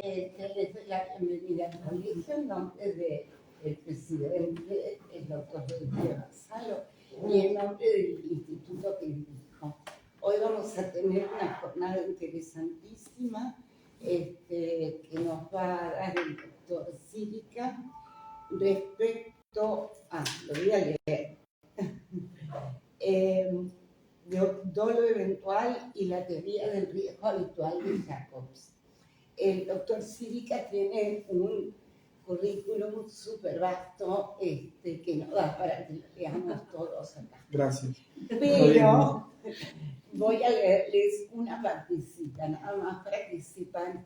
Les doy la bienvenida al colegio en nombre del presidente, el doctor Rodríguez Gonzalo, y en nombre del instituto que dirijo. Hoy vamos a tener una jornada interesantísima que nos va a dar el doctor Círica respecto a, lo voy a leer, de dolo eventual y la teoría del riesgo habitual de Jacobs. El doctor Círica tiene un currículum súper vasto que no da para que lo leamos todos acá. Gracias. Pero voy a leerles una partecita, nada más para que sepan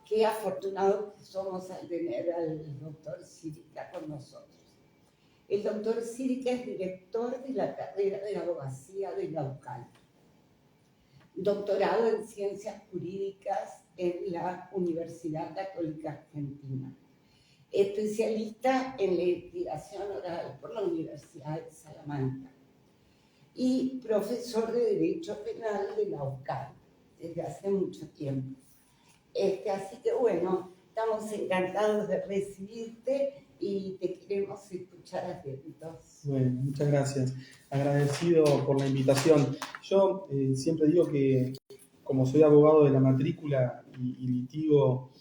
qué afortunados somos al tener al doctor Círica con nosotros. El doctor Círica es director de la carrera de abogacía de la UCAL. Doctorado en Ciencias Jurídicas en la Universidad Católica Argentina. Especialista en litigación oral por la Universidad de Salamanca. Y profesor de Derecho Penal de la UCAL desde hace mucho tiempo. Así que bueno, estamos encantados de recibirte y te queremos escuchar atentos. Bueno, muchas gracias. Agradecido por la invitación. Yo siempre digo que, como soy abogado de la matrícula y litigo,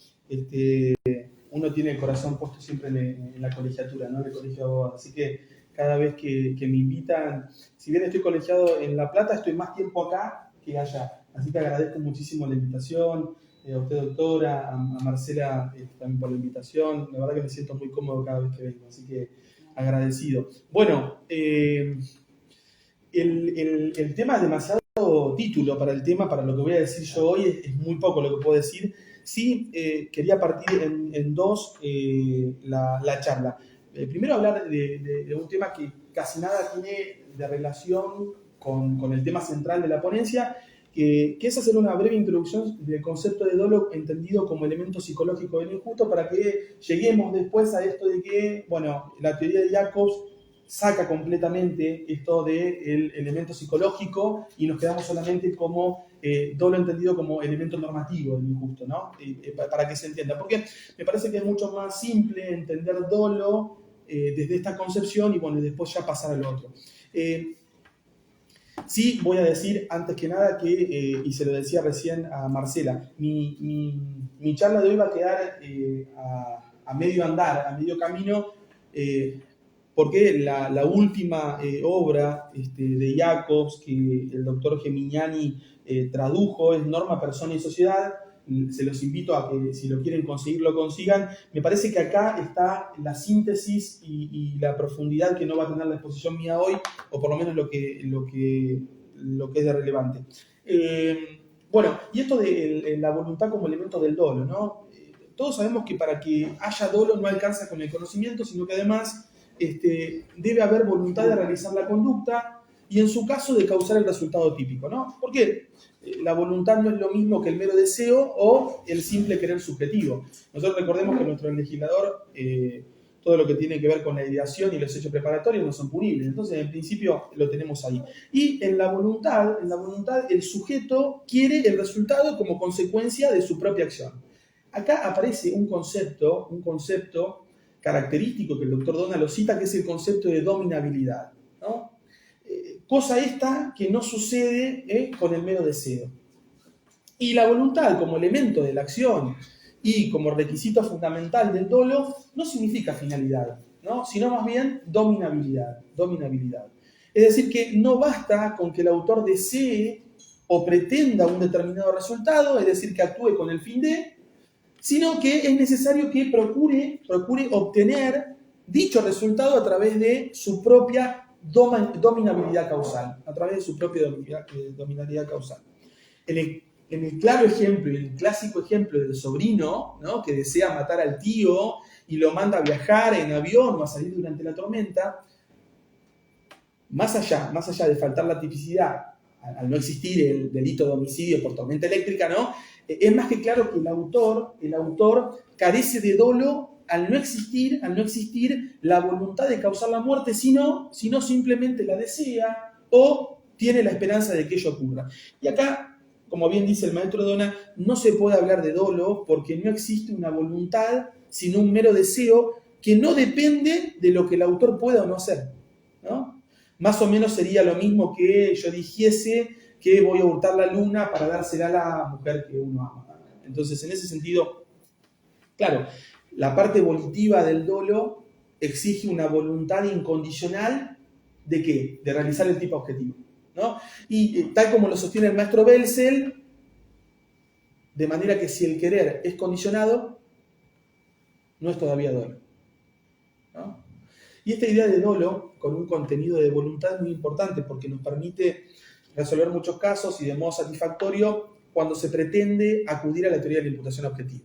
uno tiene el corazón puesto siempre en la colegiatura, ¿no? En el colegio de abogados. Así que cada vez que me invitan, si bien estoy colegiado en La Plata, estoy más tiempo acá que allá. Así que agradezco muchísimo la invitación. A usted, doctora, a Marcela también por la invitación. La verdad que me siento muy cómodo cada vez que vengo, así que agradecido. Bueno, el tema es demasiado título para el tema, para lo que voy a decir yo hoy, es muy poco lo que puedo decir. Sí, quería partir en dos la charla. Primero hablar de un tema que casi nada tiene de relación con el tema central de la ponencia, que es hacer una breve introducción del concepto de dolo entendido como elemento psicológico del injusto para que lleguemos después a esto de que, bueno, la teoría de Jacobs saca completamente esto del elemento psicológico y nos quedamos solamente como dolo entendido como elemento normativo del injusto, ¿no? Para que se entienda. Porque me parece que es mucho más simple entender dolo desde esta concepción y, bueno, después ya pasar al otro. Sí, voy a decir antes que nada que, y se lo decía recién a Marcela, mi charla de hoy va a quedar a medio andar, a medio camino, porque la última obra de Jacobs que el doctor Gemignani tradujo es Norma, Persona y Sociedad. Se los invito a que, si lo quieren conseguir, lo consigan. Me parece que acá está la síntesis y la profundidad que no va a tener la exposición mía hoy, o por lo menos lo que es de relevante. Bueno, y esto de la voluntad como elemento del dolo, ¿no? Todos sabemos que para que haya dolo no alcanza con el conocimiento, sino que además debe haber voluntad de realizar la conducta y, en su caso, de causar el resultado típico, ¿no? ¿Por qué? La voluntad no es lo mismo que el mero deseo o el simple querer subjetivo. Nosotros recordemos que nuestro legislador, todo lo que tiene que ver con la ideación y los hechos preparatorios no son punibles. Entonces, en principio, lo tenemos ahí. Y en la voluntad el sujeto quiere el resultado como consecuencia de su propia acción. Acá aparece un concepto característico que el doctor Dona lo cita, que es el concepto de dominabilidad, ¿no? Cosa esta que no sucede con el mero deseo. Y la voluntad como elemento de la acción y como requisito fundamental del dolo no significa finalidad, ¿no? Sino más bien dominabilidad. Es decir, que no basta con que el autor desee o pretenda un determinado resultado, es decir, que actúe con el fin de, sino que es necesario que procure obtener dicho resultado a través de su propia dominabilidad causal, En el claro ejemplo y el clásico ejemplo del sobrino, ¿no?, que desea matar al tío y lo manda a viajar en avión o a salir durante la tormenta, más allá de faltar la tipicidad, al no existir el delito de homicidio por tormenta eléctrica, ¿no?, es más que claro que el autor carece de dolo al no existir la voluntad de causar la muerte, sino simplemente la desea o tiene la esperanza de que ello ocurra. Y acá como bien dice el maestro Dona, no se puede hablar de dolo porque no existe una voluntad, sino un mero deseo que no depende de lo que el autor pueda o no hacer, ¿no? Más o menos sería lo mismo que yo dijese que voy a hurtar la luna para dársela a la mujer que uno ama. Entonces, en ese sentido, claro, la parte volitiva del dolo exige una voluntad incondicional ¿de qué? De realizar el tipo objetivo, ¿no? Y tal como lo sostiene el maestro Belzel, de manera que si el querer es condicionado, no es todavía dolo, ¿no? Y esta idea de dolo, con un contenido de voluntad, es muy importante porque nos permite resolver muchos casos y de modo satisfactorio cuando se pretende acudir a la teoría de la imputación objetiva,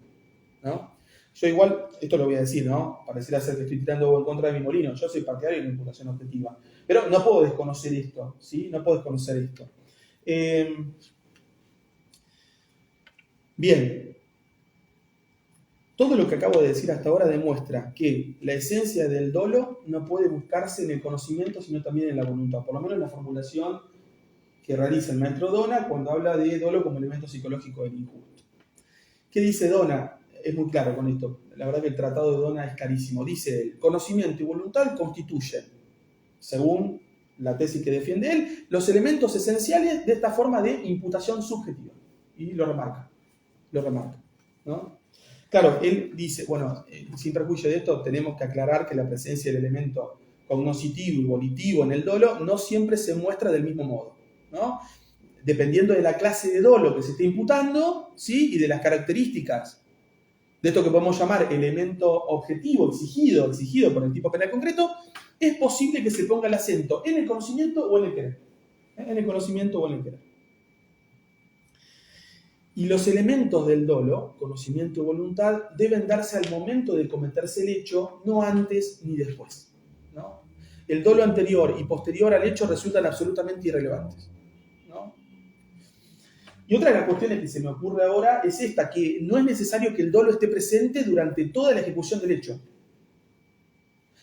¿no? Yo igual, esto lo voy a decir, ¿no? Pareciera ser que estoy tirando en contra de mi molino. Yo soy partidario de la imputación objetiva. Pero no puedo desconocer esto, ¿sí? No puedo desconocer esto. Bien. Todo lo que acabo de decir hasta ahora demuestra que la esencia del dolo no puede buscarse en el conocimiento, sino también en la voluntad. Por lo menos en la formulación que realiza el maestro Dona cuando habla de dolo como elemento psicológico del injusto. ¿Qué dice Dona? Es muy claro con esto. La verdad que el tratado de Dona es clarísimo. Dice él, conocimiento y voluntad constituyen, según la tesis que defiende él, los elementos esenciales de esta forma de imputación subjetiva. Y lo remarca, ¿no? Claro, él dice, bueno, sin perjuicio de esto, tenemos que aclarar que la presencia del elemento cognoscitivo y volitivo en el dolo no siempre se muestra del mismo modo, ¿no? Dependiendo de la clase de dolo que se esté imputando, ¿sí? Y de las características de esto que podemos llamar elemento objetivo, exigido por el tipo penal concreto, es posible que se ponga el acento en el conocimiento o en el querer. En el conocimiento o en el querer. Y los elementos del dolo, conocimiento y voluntad, deben darse al momento de cometerse el hecho, no antes ni después, ¿no? El dolo anterior y posterior al hecho resultan absolutamente irrelevantes, ¿no? Y otra de las cuestiones que se me ocurre ahora es esta, que no es necesario que el dolo esté presente durante toda la ejecución del hecho.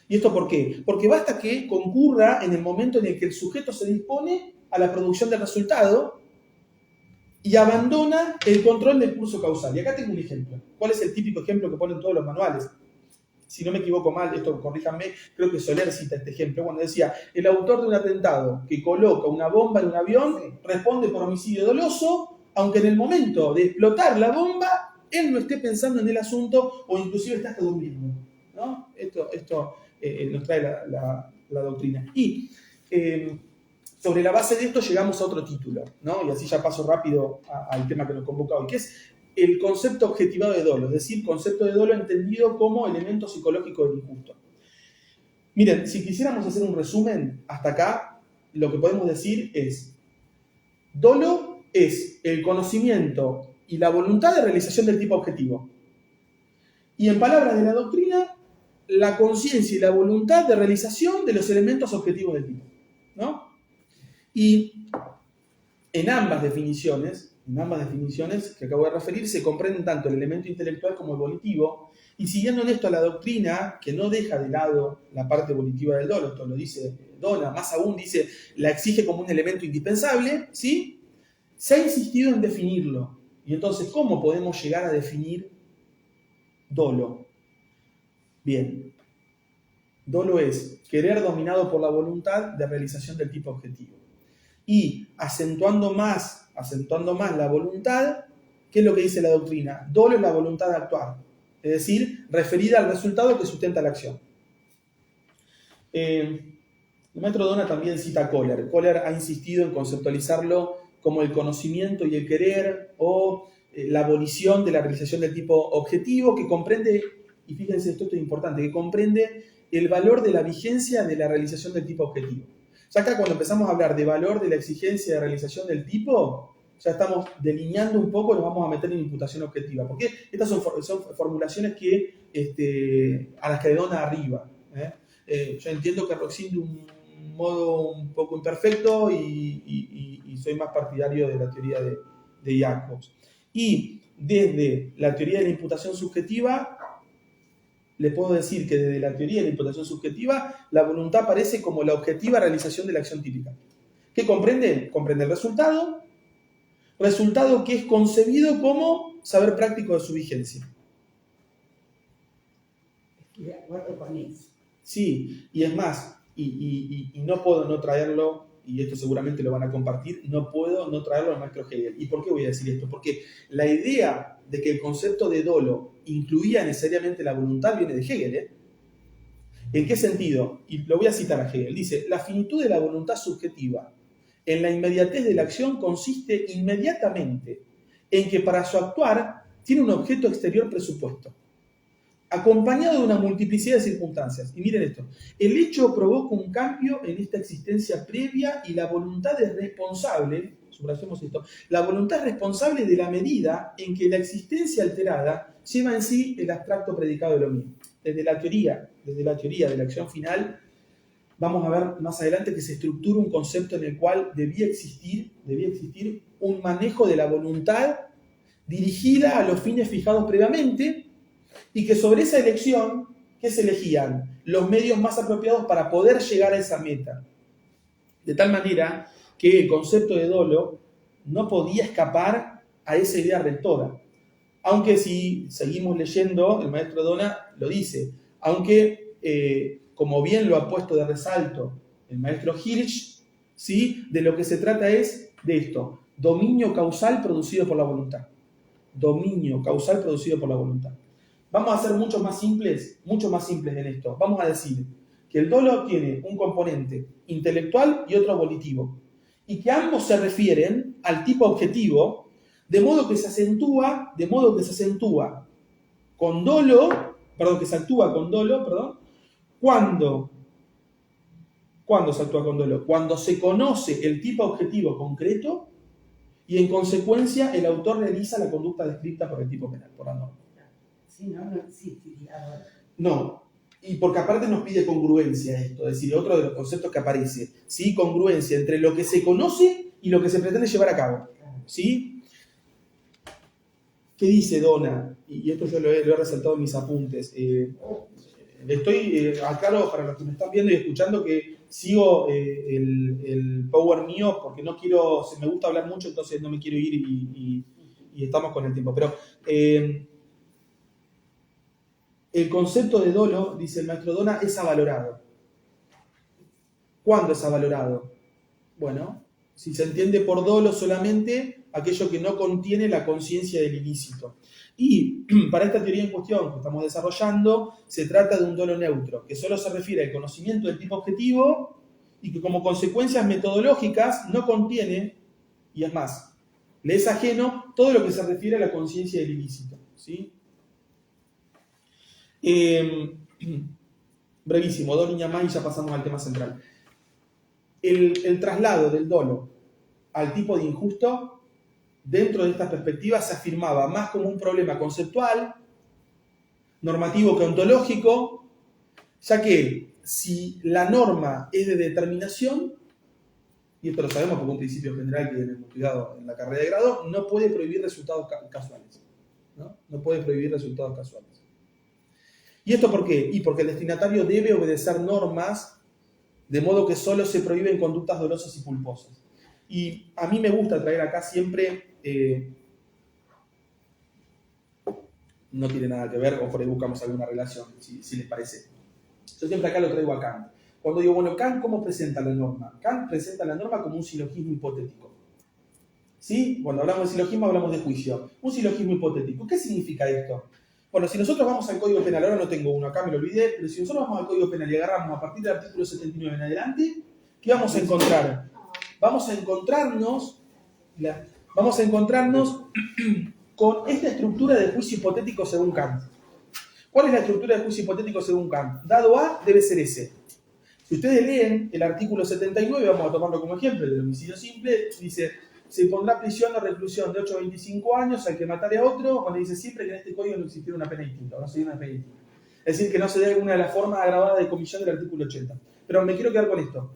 ¿Y esto por qué? Porque basta que concurra en el momento en el que el sujeto se dispone a la producción del resultado y abandona el control del curso causal. Y acá tengo un ejemplo. ¿Cuál es el típico ejemplo que ponen todos los manuales? Si no me equivoco mal, esto corríjanme, creo que Soler cita este ejemplo, cuando decía, el autor de un atentado que coloca una bomba en un avión responde por homicidio doloso, aunque en el momento de explotar la bomba, él no esté pensando en el asunto o inclusive está hasta durmiendo, ¿no? Esto nos trae la doctrina. Y sobre la base de esto llegamos a otro título, ¿no? Y así ya paso rápido al tema que nos convoca hoy, que es el concepto objetivado de dolo, es decir, concepto de dolo entendido como elemento psicológico del injusto. Miren, si quisiéramos hacer un resumen hasta acá, lo que podemos decir es, dolo es el conocimiento y la voluntad de realización del tipo objetivo. Y en palabras de la doctrina, la conciencia y la voluntad de realización de los elementos objetivos del tipo, ¿no? Y en ambas definiciones que acabo de referir, se comprenden tanto el elemento intelectual como el volitivo, y siguiendo en esto la doctrina, que no deja de lado la parte volitiva del dolo, esto lo dice Dona, más aún dice, la exige como un elemento indispensable, ¿sí? Se ha insistido en definirlo. Y entonces, ¿cómo podemos llegar a definir dolo? Bien, dolo es querer dominado por la voluntad de realización del tipo objetivo. Y acentuando más la voluntad, ¿qué es lo que dice la doctrina? Dolo es la voluntad de actuar, es decir, referida al resultado que sustenta la acción. El maestro Dona también cita a Kohler. Kohler ha insistido en conceptualizarlo como el conocimiento y el querer o la abolición de la realización del tipo objetivo, que comprende, y fíjense, esto es importante, que comprende el valor de la vigencia de la realización del tipo objetivo. Ya acá cuando empezamos a hablar de valor de la exigencia de realización del tipo, ya estamos delineando un poco, nos vamos a meter en imputación objetiva. Porque estas son formulaciones a las que Dona arriba. Yo entiendo que Roxin de un modo un poco imperfecto y soy más partidario de la teoría de Jacobs. Y desde la teoría de la imputación subjetiva, le puedo decir que desde la teoría de la imputación subjetiva, la voluntad aparece como la objetiva realización de la acción típica. ¿Qué comprende? Comprende el resultado, resultado que es concebido como saber práctico de su vigencia. Estoy de acuerdo con eso. Sí, y es más, y no puedo no traerlo, y esto seguramente lo van a compartir, no puedo no traerlo al maestro Hegel. ¿Y por qué voy a decir esto? Porque la idea de que el concepto de dolo incluía necesariamente la voluntad viene de Hegel, ¿eh? ¿En qué sentido? Y lo voy a citar a Hegel. Dice, la finitud de la voluntad subjetiva en la inmediatez de la acción consiste inmediatamente en que para su actuar tiene un objeto exterior presupuesto, acompañado de una multiplicidad de circunstancias. Y miren esto, el hecho provoca un cambio en esta existencia previa y la voluntad es responsable, subrayemos esto, la voluntad es responsable de la medida en que la existencia alterada lleva en sí el abstracto predicado de lo mismo. Desde la teoría de la acción final, vamos a ver más adelante que se estructura un concepto en el cual debía existir un manejo de la voluntad dirigida a los fines fijados previamente, y que sobre esa elección, ¿qué se elegían? Los medios más apropiados para poder llegar a esa meta. De tal manera que el concepto de dolo no podía escapar a esa idea rectora. Aunque si seguimos leyendo, el maestro Dona lo dice, aunque, como bien lo ha puesto de resalto el maestro Hirsch, ¿sí? De lo que se trata es de esto, dominio causal producido por la voluntad. Dominio causal producido por la voluntad. Vamos a ser mucho más simples en esto. Vamos a decir que el dolo tiene un componente intelectual y otro volitivo, y que ambos se refieren al tipo objetivo, de modo que se actúa con dolo, ¿cuándo se actúa con dolo? Cuando se conoce el tipo objetivo concreto y en consecuencia el autor realiza la conducta descrita por el tipo penal, por la norma. Si no, no existiría. No, y porque aparte nos pide congruencia esto, es decir, otro de los conceptos que aparece, ¿sí? Congruencia entre lo que se conoce y lo que se pretende llevar a cabo, ¿sí? ¿Qué dice Dona? Y esto yo lo he resaltado en mis apuntes. Estoy aclaro para los que me están viendo y escuchando que sigo el power mío porque no quiero, me gusta hablar mucho, entonces no me quiero ir y estamos con el tiempo. Pero el concepto de dolo, dice el maestro Dona, es avalorado. ¿Cuándo es avalorado? Bueno, si se entiende por dolo solamente aquello que no contiene la conciencia del ilícito. Y para esta teoría en cuestión que estamos desarrollando, se trata de un dolo neutro, que solo se refiere al conocimiento del tipo objetivo y que como consecuencias metodológicas no contiene, y es más, le es ajeno todo lo que se refiere a la conciencia del ilícito, ¿sí? Brevísimo, dos líneas más y ya pasamos al tema central. El traslado del dolo al tipo de injusto, dentro de esta perspectiva, se afirmaba más como un problema conceptual, normativo que ontológico, ya que si la norma es de determinación, y esto lo sabemos porque es un principio general que hemos estudiado en la carrera de grado, no puede prohibir resultados casuales. No puede prohibir resultados casuales. ¿Y esto por qué? Y porque el destinatario debe obedecer normas, de modo que solo se prohíben conductas dolosas y culposas. Y a mí me gusta traer acá siempre, no tiene nada que ver, o por ahí buscamos alguna relación, si les parece. Yo siempre acá lo traigo a Kant. Cuando digo, bueno, Kant, ¿cómo presenta la norma? Kant presenta la norma como un silogismo hipotético. ¿Sí? Cuando hablamos de silogismo, hablamos de juicio. Un silogismo hipotético. ¿Qué significa esto? Bueno, si nosotros vamos al Código Penal, ahora no tengo uno, acá me lo olvidé, pero si nosotros vamos al Código Penal y agarramos a partir del artículo 79 en adelante, ¿qué vamos a encontrar? Vamos a encontrarnos con esta estructura de juicio hipotético según Kant. ¿Cuál es la estructura de juicio hipotético según Kant? Dado A, debe ser S. Si ustedes leen el artículo 79, vamos a tomarlo como ejemplo, el del homicidio simple, dice, se pondrá prisión o reclusión de 8 a 25 años al que matare a otro, cuando dice siempre que en este código no existiera una pena distinta, o no se diera una pena distinta. Es decir, que no se dé alguna de las formas agravadas de comisión del artículo 80. Pero me quiero quedar con esto.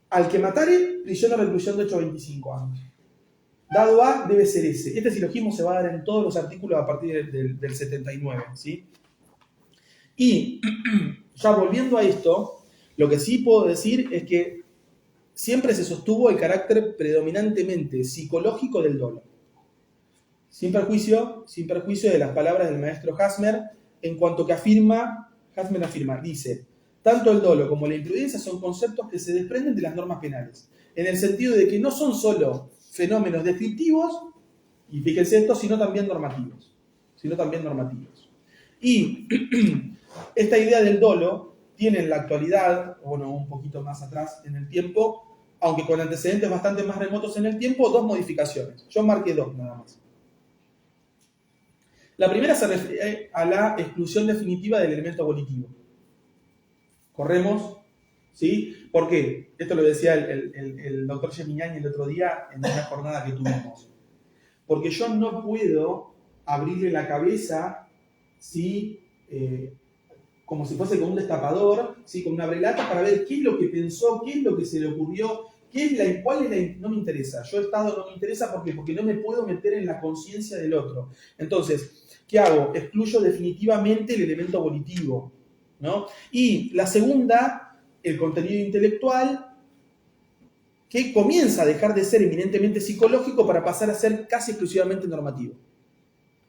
Al que matare, prisión o reclusión de 8 a 25 años. Dado A, debe ser ese. Este silogismo se va a dar en todos los artículos a partir del 79, ¿sí? Y ya volviendo a esto, lo que sí puedo decir es que siempre se sostuvo el carácter predominantemente psicológico del dolo. Sin perjuicio de las palabras del maestro Hasmer, en cuanto que Hasmer afirma, dice, tanto el dolo como la imprudencia son conceptos que se desprenden de las normas penales, en el sentido de que no son solo fenómenos descriptivos, y fíjense esto, sino también normativos. Y esta idea del dolo tiene en la actualidad, o bueno, un poquito más atrás en el tiempo, aunque con antecedentes bastante más remotos en el tiempo, dos modificaciones. Yo marqué dos nada más. La primera se refiere a la exclusión definitiva del elemento volitivo. Corremos, ¿sí? ¿Por qué? Esto lo decía el doctor Gemignani el otro día en una jornada que tuvimos. Porque yo no puedo abrirle la cabeza, ¿sí? Como si fuese con un destapador, ¿sí? Con una abrelata para ver qué es lo que pensó, qué es lo que se le ocurrió, no me interesa. Yo Estado no me interesa porque no me puedo meter en la conciencia del otro. Entonces, ¿qué hago? Excluyo definitivamente el elemento volitivo, ¿no? Y la segunda, el contenido intelectual, que comienza a dejar de ser eminentemente psicológico para pasar a ser casi exclusivamente normativo,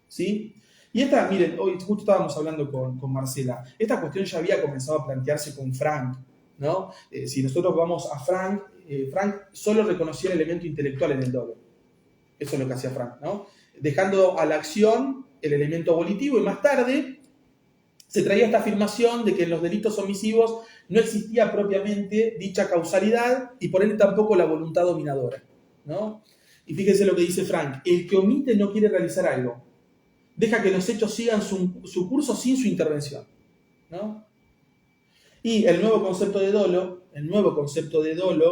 ¿sí? Y esta, miren, hoy justo estábamos hablando con Marcela, esta cuestión ya había comenzado a plantearse con Frank, ¿no? Si nosotros vamos a Frank, Frank solo reconocía el elemento intelectual en el dolo. Eso es lo que hacía Frank, ¿no? Dejando a la acción el elemento volitivo, y más tarde se traía esta afirmación de que en los delitos omisivos no existía propiamente dicha causalidad y por ende tampoco la voluntad dominadora, ¿no? Y fíjense lo que dice Frank, el que omite no quiere realizar algo, deja que los hechos sigan su curso sin su intervención, ¿no? Y el nuevo concepto de dolo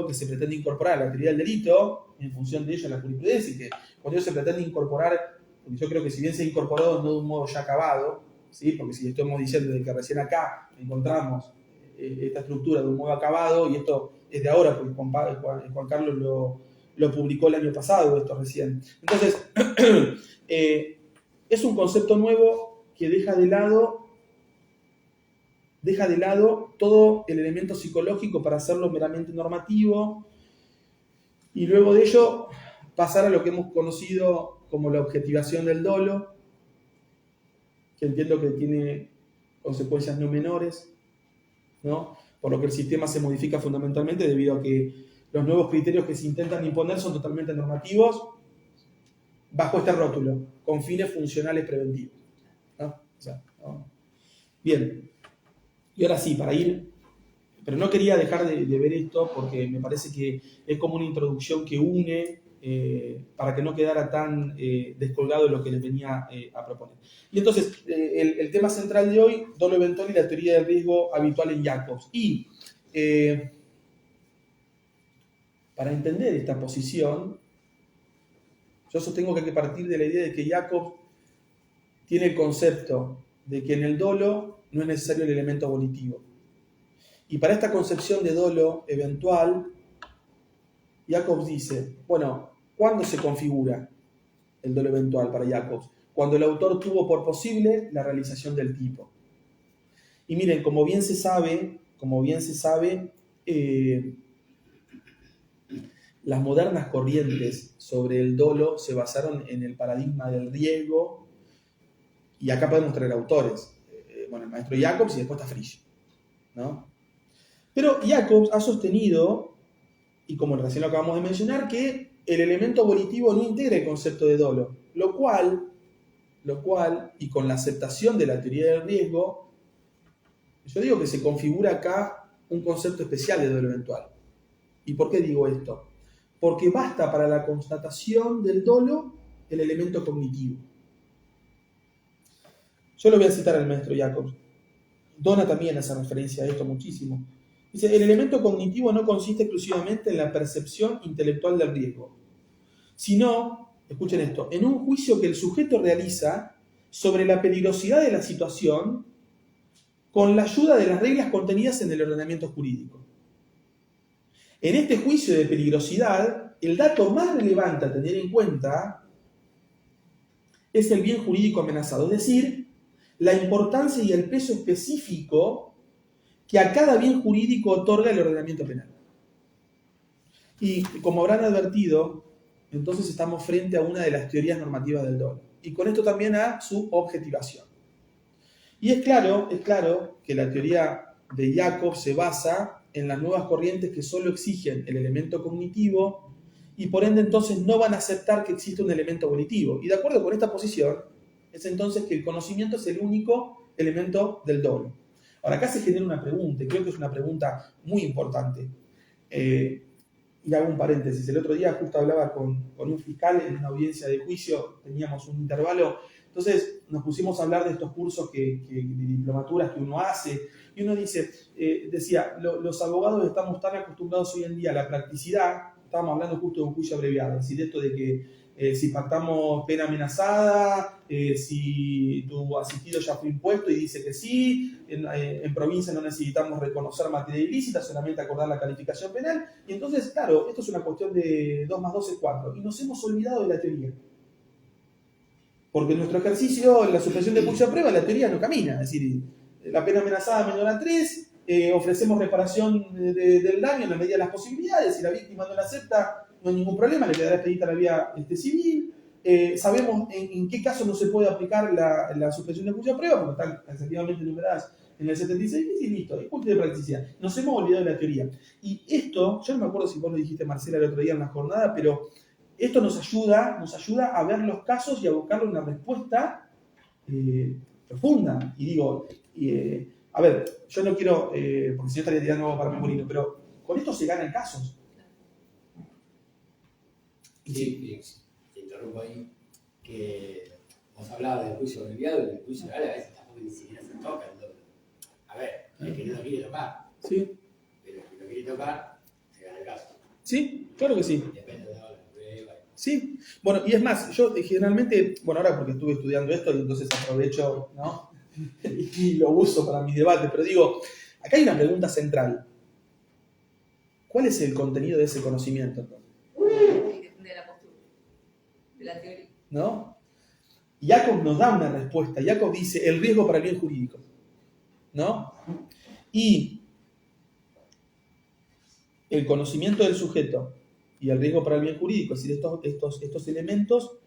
que se pretende incorporar a la teoría del delito, en función de ello la jurisprudencia, y que cuando ello se pretende incorporar, porque yo creo que si bien se ha incorporado no de un modo ya acabado, ¿sí? Porque si estamos diciendo de que recién acá encontramos esta estructura de un modo acabado, y esto es de ahora, porque Juan Carlos lo publicó el año pasado, esto recién. Entonces, es un concepto nuevo que deja de lado todo el elemento psicológico para hacerlo meramente normativo, y luego de ello pasar a lo que hemos conocido como la objetivación del dolo, que entiendo que tiene consecuencias no menores, ¿no? Por lo que el sistema se modifica fundamentalmente debido a que los nuevos criterios que se intentan imponer son totalmente normativos bajo este rótulo, con fines funcionales preventivos, ¿no? O sea, ¿no? Bien, y ahora sí, para ir, pero no quería dejar de ver esto porque me parece que es como una introducción que une para que no quedara tan descolgado de lo que les venía a proponer. Y entonces, el tema central de hoy, dolo eventual y la teoría del riesgo habitual en Jacobs. Y para entender esta posición, yo sostengo que hay que partir de la idea de que Jacobs tiene el concepto de que en el dolo no es necesario el elemento volitivo. Y para esta concepción de dolo eventual, Jacobs dice, bueno, ¿cuándo se configura el dolo eventual para Jacobs? Cuando el autor tuvo por posible la realización del tipo. Y miren, como bien se sabe, las modernas corrientes sobre el dolo se basaron en el paradigma del riesgo, y acá podemos traer autores. Bueno, el maestro Jacobs y después está Frege, ¿no? Pero Jacobs ha sostenido, y como recién lo acabamos de mencionar, que el elemento volitivo no integra el concepto de dolo, lo cual, y con la aceptación de la teoría del riesgo, yo digo que se configura acá un concepto especial de dolo eventual. ¿Y por qué digo esto? Porque basta para la constatación del dolo el elemento cognitivo. Yo lo voy a citar al maestro Jacobs. Dona también hace referencia a esto muchísimo. Dice, el elemento cognitivo no consiste exclusivamente en la percepción intelectual del riesgo, sino, escuchen esto, en un juicio que el sujeto realiza sobre la peligrosidad de la situación con la ayuda de las reglas contenidas en el ordenamiento jurídico. En este juicio de peligrosidad, el dato más relevante a tener en cuenta es el bien jurídico amenazado, es decir, la importancia y el peso específico que a cada bien jurídico otorga el ordenamiento penal. Y como habrán advertido, entonces estamos frente a una de las teorías normativas del dolo. Y con esto también a su objetivación. Y es claro que la teoría de Jacob se basa en las nuevas corrientes que solo exigen el elemento cognitivo y por ende entonces no van a aceptar que existe un elemento volitivo. Y de acuerdo con esta posición, es entonces que el conocimiento es el único elemento del dolo. Ahora, acá se genera una pregunta, y creo que es una pregunta muy importante. Y hago un paréntesis. El otro día justo hablaba con un fiscal en una audiencia de juicio, teníamos un intervalo, entonces nos pusimos a hablar de estos cursos de diplomaturas que uno hace, y uno decía, los abogados estamos tan acostumbrados hoy en día a la practicidad, estábamos hablando justo de un juicio abreviado, es decir, esto de que si pactamos pena amenazada, si tu asistido ya fue impuesto y dice que sí, en provincia no necesitamos reconocer materia ilícita, solamente acordar la calificación penal, y entonces, claro, esto es una cuestión de 2 más 2 es 4, y nos hemos olvidado de la teoría. Porque en nuestro ejercicio, en la suspensión de juicio a prueba, la teoría no camina, es decir, la pena amenazada menor a 3, ofrecemos reparación del daño en la medida de las posibilidades, si la víctima no la acepta, no hay ningún problema, le quedará expedita la vía civil. Sabemos en qué caso no se puede aplicar la suspensión de juicio a prueba, porque están taxativamente enumeradas en el 76, y listo, es punto de practicidad. Nos hemos olvidado de la teoría. Y esto, yo no me acuerdo si vos lo dijiste, Marcela, el otro día en la jornada, pero esto nos ayuda a ver los casos y a buscarle una respuesta profunda. Y digo, a ver, yo no quiero, porque si no estaría tirando algo para mi molino, pero con esto se ganan casos. Sí, te interrumpo ahí, que vos hablabas del juicio abreviado y del juicio oral, a veces tampoco ni siquiera se toca el doble. A ver, el que no quiere tocar, sí, pero el que no quiere tocar, se gana el caso. Sí, claro que sí. Depende de la prueba. Sí, bueno, y es más, yo generalmente, bueno, ahora porque estuve estudiando esto y entonces aprovecho, ¿no? Y lo uso para mi debate, pero digo, acá hay una pregunta central. ¿Cuál es el contenido de ese conocimiento? De la postura, de la teoría. ¿No? Jacob nos da una respuesta. Jacob dice el riesgo para el bien jurídico. ¿No? Y el conocimiento del sujeto y el riesgo para el bien jurídico, es decir, estos elementos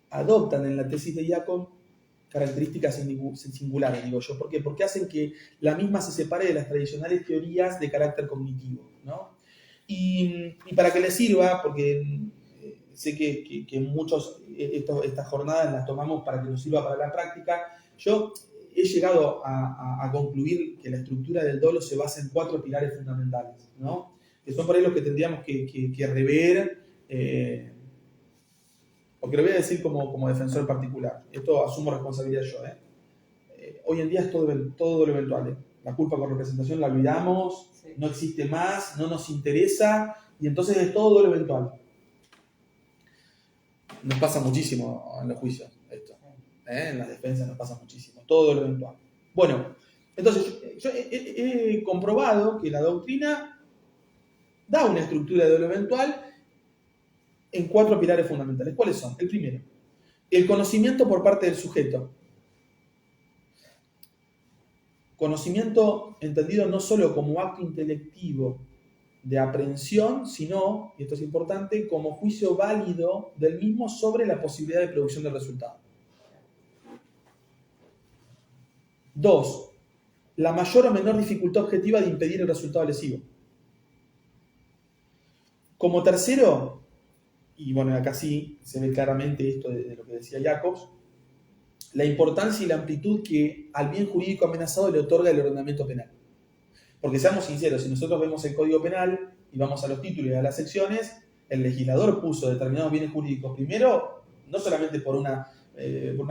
adoptan en la tesis de Jacob características singulares, digo yo. ¿Por qué? Porque hacen que la misma se separe de las tradicionales teorías de carácter cognitivo, ¿no? Y para que les sirva, porque sé que muchos estas jornadas las tomamos para que nos sirva para la práctica, yo he llegado a concluir que la estructura del dolo se basa en 4 pilares fundamentales, ¿no? Que son por ahí los que tendríamos que rever, porque lo voy a decir como defensor particular. Esto asumo responsabilidad yo. Hoy en día es todo dolo eventual. La culpa con representación la olvidamos, sí. No existe más, no nos interesa, y entonces es todo dolo eventual. Nos pasa muchísimo en los juicios esto. En las defensas nos pasa muchísimo. Todo dolo eventual. Bueno, entonces yo he comprobado que la doctrina da una estructura de dolo eventual en 4 pilares fundamentales. ¿Cuáles son? El primero, el conocimiento por parte del sujeto. Conocimiento entendido no solo como acto intelectivo de aprehensión, sino, y esto es importante, como juicio válido del mismo sobre la posibilidad de producción del resultado. 2. La mayor o menor dificultad objetiva de impedir el resultado lesivo. Como tercero, y bueno, acá sí se ve claramente esto de lo que decía Jacobs, la importancia y la amplitud que al bien jurídico amenazado le otorga el ordenamiento penal. Porque seamos sinceros, si nosotros vemos el Código Penal y vamos a los títulos y a las secciones, el legislador puso determinados bienes jurídicos primero, no solamente por una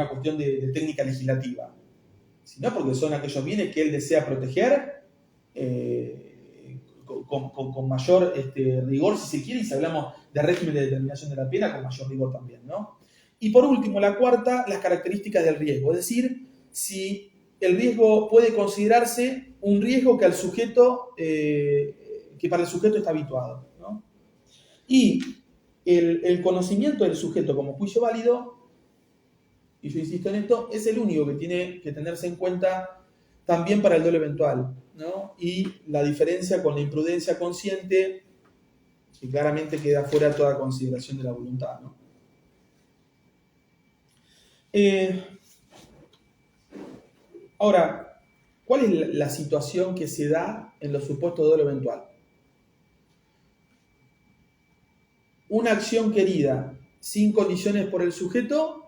cuestión de técnica legislativa, sino porque son aquellos bienes que él desea proteger con mayor rigor, si se quiere, y si hablamos de régimen de determinación de la pena, con mayor rigor también, ¿no? Y por último, la cuarta, las características del riesgo, es decir, si el riesgo puede considerarse un riesgo que al sujeto, que para el sujeto está habituado, ¿no? Y el conocimiento del sujeto como juicio válido, y yo insisto en esto, es el único que tiene que tenerse en cuenta también para el dolo eventual, ¿no? Y la diferencia con la imprudencia consciente, que claramente queda fuera toda consideración de la voluntad, ¿no? Ahora, ¿cuál es la situación que se da en los supuestos de dolo eventual? Una acción querida sin condiciones por el sujeto,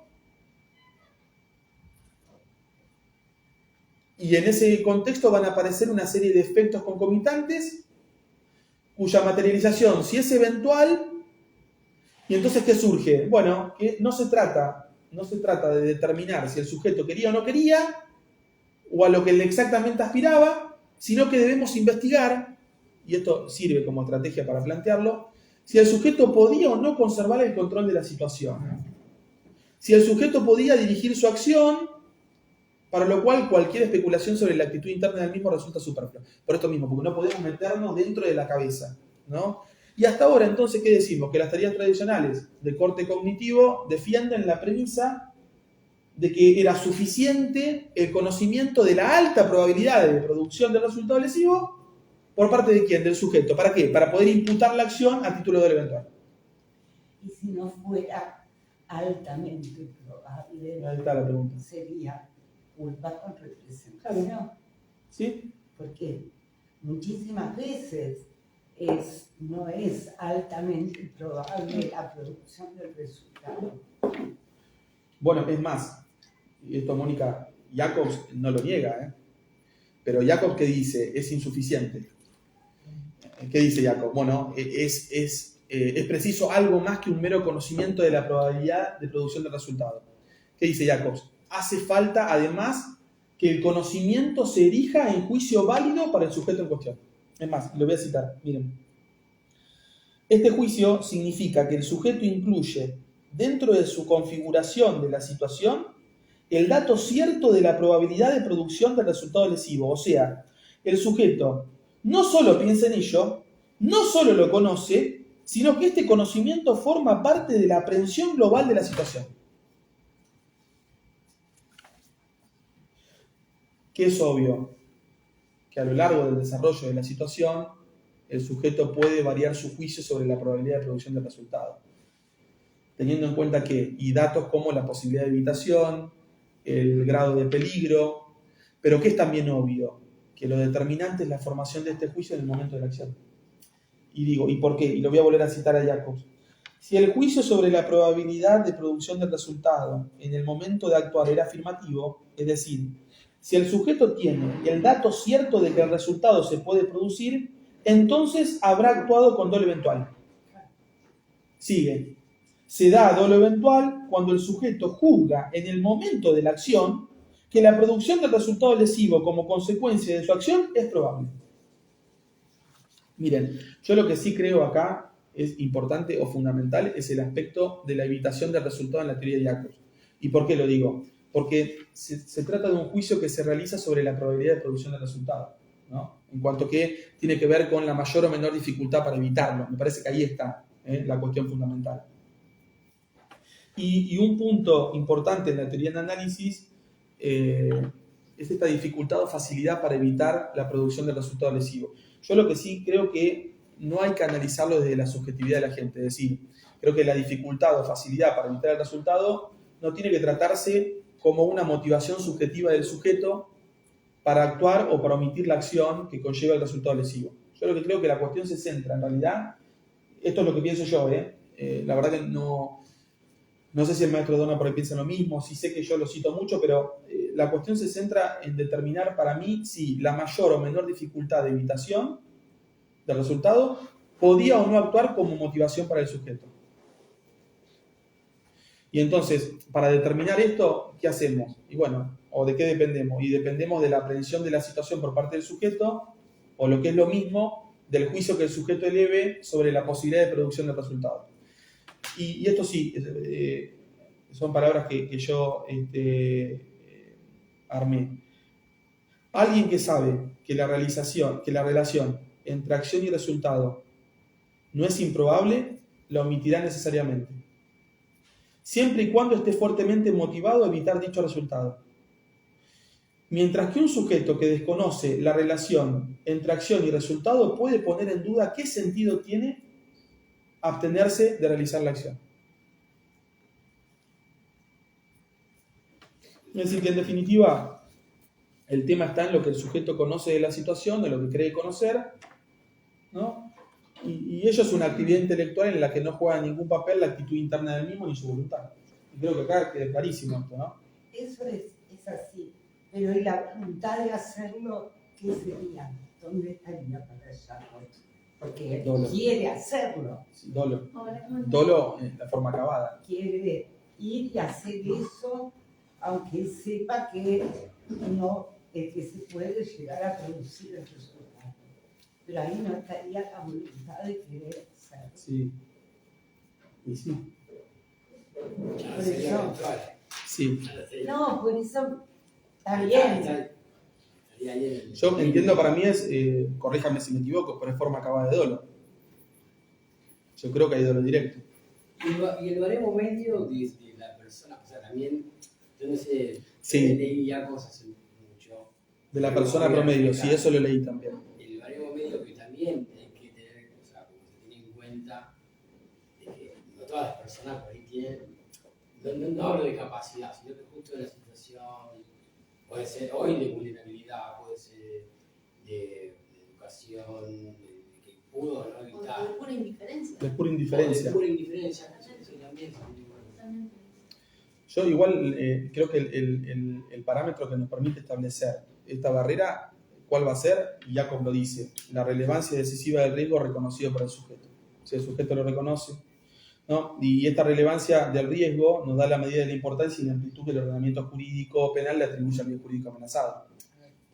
y en ese contexto van a aparecer una serie de efectos concomitantes cuya materialización, si es eventual, y entonces ¿qué surge? Bueno, que no se trata de determinar si el sujeto quería o no quería, o a lo que él exactamente aspiraba, sino que debemos investigar, y esto sirve como estrategia para plantearlo, si el sujeto podía o no conservar el control de la situación. Si el sujeto podía dirigir su acción, para lo cual cualquier especulación sobre la actitud interna del mismo resulta superflua. Por esto mismo, porque no podemos meternos dentro de la cabeza, ¿no? Y hasta ahora, entonces, ¿qué decimos? Que las teorías tradicionales de corte cognitivo defienden la premisa de que era suficiente el conocimiento de la alta probabilidad de producción del resultado lesivo por parte de quién, del sujeto. ¿Para qué? Para poder imputar la acción a título del eventual. Y si no fuera altamente probable, Ahí está la pregunta. sería culpa con representación. ¿Sí? Porque muchísimas veces no es altamente probable la producción del resultado. Bueno, es más, y esto Mónica Jacobs no lo niega, pero Jacobs, ¿qué dice? Es insuficiente. ¿Qué dice Jacobs? Bueno, es preciso algo más que un mero conocimiento de la probabilidad de producción del resultado. ¿Qué dice Jacobs? Hace falta, además, que el conocimiento se erija en juicio válido para el sujeto en cuestión. Es más, lo voy a citar, miren. Este juicio significa que el sujeto incluye, dentro de su configuración de la situación, el dato cierto de la probabilidad de producción del resultado lesivo. O sea, el sujeto no solo piensa en ello, no solo lo conoce, sino que este conocimiento forma parte de la aprehensión global de la situación. Que es obvio que a lo largo del desarrollo de la situación, el sujeto puede variar su juicio sobre la probabilidad de producción del resultado, teniendo en cuenta que, y datos como la posibilidad de evitación, el grado de peligro, pero que es también obvio que lo determinante es la formación de este juicio en el momento de la acción. Y digo, ¿y por qué? Y lo voy a volver a citar a Jacobs. Si el juicio sobre la probabilidad de producción del resultado en el momento de actuar era afirmativo, es decir, si el sujeto tiene el dato cierto de que el resultado se puede producir, entonces habrá actuado con dolo eventual. Sigue. Se da dolo eventual cuando el sujeto juzga en el momento de la acción que la producción del resultado lesivo como consecuencia de su acción es probable. Miren, yo lo que sí creo acá es importante o fundamental es el aspecto de la evitación del resultado en la teoría de Jacobs. ¿Y por qué lo digo? Porque se trata de un juicio que se realiza sobre la probabilidad de producción del resultado, ¿no? En cuanto que tiene que ver con la mayor o menor dificultad para evitarlo. Me parece que ahí está la cuestión fundamental. Y un punto importante en la teoría de análisis es esta dificultad o facilidad para evitar la producción del resultado lesivo. Yo lo que sí creo que no hay que analizarlo desde la subjetividad de la gente, es decir, creo que la dificultad o facilidad para evitar el resultado no tiene que tratarse como una motivación subjetiva del sujeto para actuar o para omitir la acción que conlleva el resultado lesivo. Yo lo que creo que la cuestión se centra, en realidad, esto es lo que pienso yo, la verdad que no sé si el maestro Dona por ahí piensa lo mismo, sí sé que yo lo cito mucho, pero la cuestión se centra en determinar para mí si la mayor o menor dificultad de evitación del resultado podía o no actuar como motivación para el sujeto. Y entonces, para determinar esto, ¿qué hacemos? Y bueno, ¿o de qué dependemos? Y dependemos de la aprehensión de la situación por parte del sujeto, o lo que es lo mismo, del juicio que el sujeto eleve sobre la posibilidad de producción del resultado. Y esto sí, son palabras que yo armé. Alguien que sabe que la relación entre acción y resultado no es improbable, la omitirá necesariamente, siempre y cuando esté fuertemente motivado a evitar dicho resultado. Mientras que un sujeto que desconoce la relación entre acción y resultado puede poner en duda qué sentido tiene abstenerse de realizar la acción. Es decir, que en definitiva, el tema está en lo que el sujeto conoce de la situación, de lo que cree conocer, ¿no? Y ello es una actividad intelectual en la que no juega ningún papel la actitud interna del mismo ni su voluntad. Y creo que acá queda clarísimo esto, ¿no? Eso es así. Pero ¿y la voluntad de hacerlo qué sería? ¿Dónde estaría para Jacobs? Porque él Dolo. quiere hacerlo. Sí, dolo. Dolo en la forma acabada. Quiere ir y hacer eso, aunque sepa que no, que se puede llegar a producir el resultado. Pero ahí no estaría la voluntad de querer hacerlo. Sí. Y sí. Claro, Por sería eso- eventual. Sí. Claro, sería- No, por eso está bien. Estaría ahí en el- Yo entiendo, para mí es, corríjame si me equivoco, pero es forma acabada de dolo. Yo creo que hay dolo directo. Y el baremo medio de la persona, o sea, también, yo no sé, Sí. leí ya cosas hace mucho. De la persona promedio, sí, eso lo leí también. El baremo medio que también hay que tener, o sea, como se tiene en cuenta de que no todas las personas por ahí tienen, no hablo de capacidad, sino que justo de la situación, puede ser hoy de vulnerabilidad, puede ser de educación, de que pudo o no O evitar. de pura indiferencia. De pura O indiferencia. de pura indiferencia, eso también se tiene en cuenta. Totalmente. Yo igual creo que el parámetro que nos permite establecer esta barrera, ¿cuál va a ser? Y Jacob lo dice, la relevancia decisiva del riesgo reconocido por el sujeto. Si el sujeto lo reconoce, ¿no? Y esta relevancia del riesgo nos da la medida de la importancia y la amplitud que el ordenamiento jurídico penal le atribuye al bien jurídico amenazado.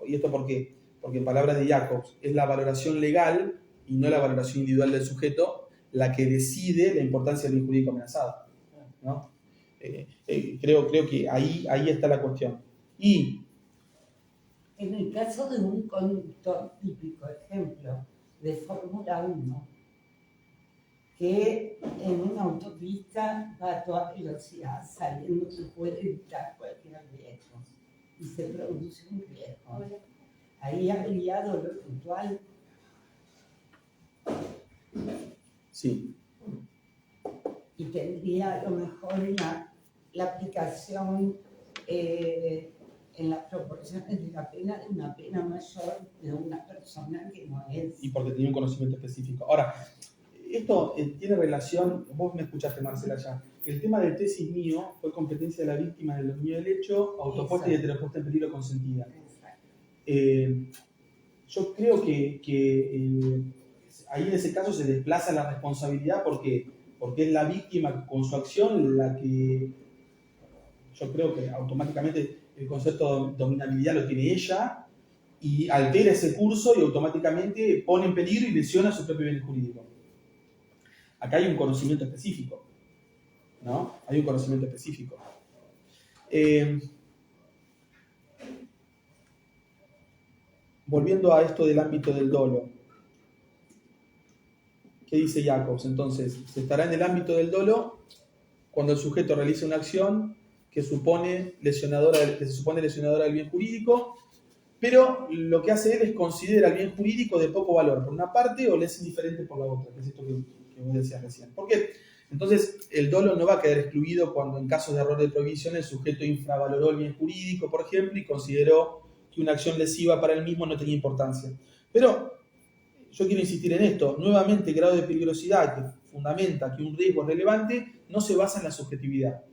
¿Y esto por qué? Porque en palabras de Jacobs, es la valoración legal y no la valoración individual del sujeto la que decide la importancia del bien jurídico amenazado, ¿no? Creo que ahí está la cuestión. Y En el caso de un conductor típico, ejemplo, de Fórmula 1, que en una autopista va a toda velocidad, sabiendo que puede evitar cualquier riesgo, y se produce un riesgo. Ahí habría dolor puntual. sí, Y tendría a lo mejor la aplicación en las proporciones de la pena de una pena mayor de una persona que no es. y porque tenía un conocimiento específico. Ahora, esto tiene relación, vos me escuchaste, Marcela, ya. El tema del tesis mío fue competencia de la víctima del dominio del hecho, autopuesta y Exacto. heteropuesta en peligro consentida. Exacto. Yo creo que ahí en ese caso se desplaza la responsabilidad porque es la víctima con su acción la que yo creo que automáticamente el concepto de dominabilidad lo tiene ella y altera ese curso y automáticamente pone en peligro y lesiona su propio bien jurídico. Acá hay un conocimiento específico, ¿no? Hay un conocimiento específico. Volviendo a esto del ámbito del dolo, ¿qué dice Jacobs? Entonces, se estará en el ámbito del dolo cuando el sujeto realiza una acción que se supone lesionadora del bien jurídico, pero lo que hace él es considera el bien jurídico de poco valor por una parte o le es indiferente por la otra, que es esto que vos decías recién. ¿Por qué? Entonces, el dolo no va a quedar excluido cuando en casos de error de prohibición el sujeto infravaloró el bien jurídico, por ejemplo, y consideró que una acción lesiva para él mismo no tenía importancia. Pero yo quiero insistir en esto. Nuevamente, el grado de peligrosidad que fundamenta que un riesgo es relevante no se basa en la subjetividad.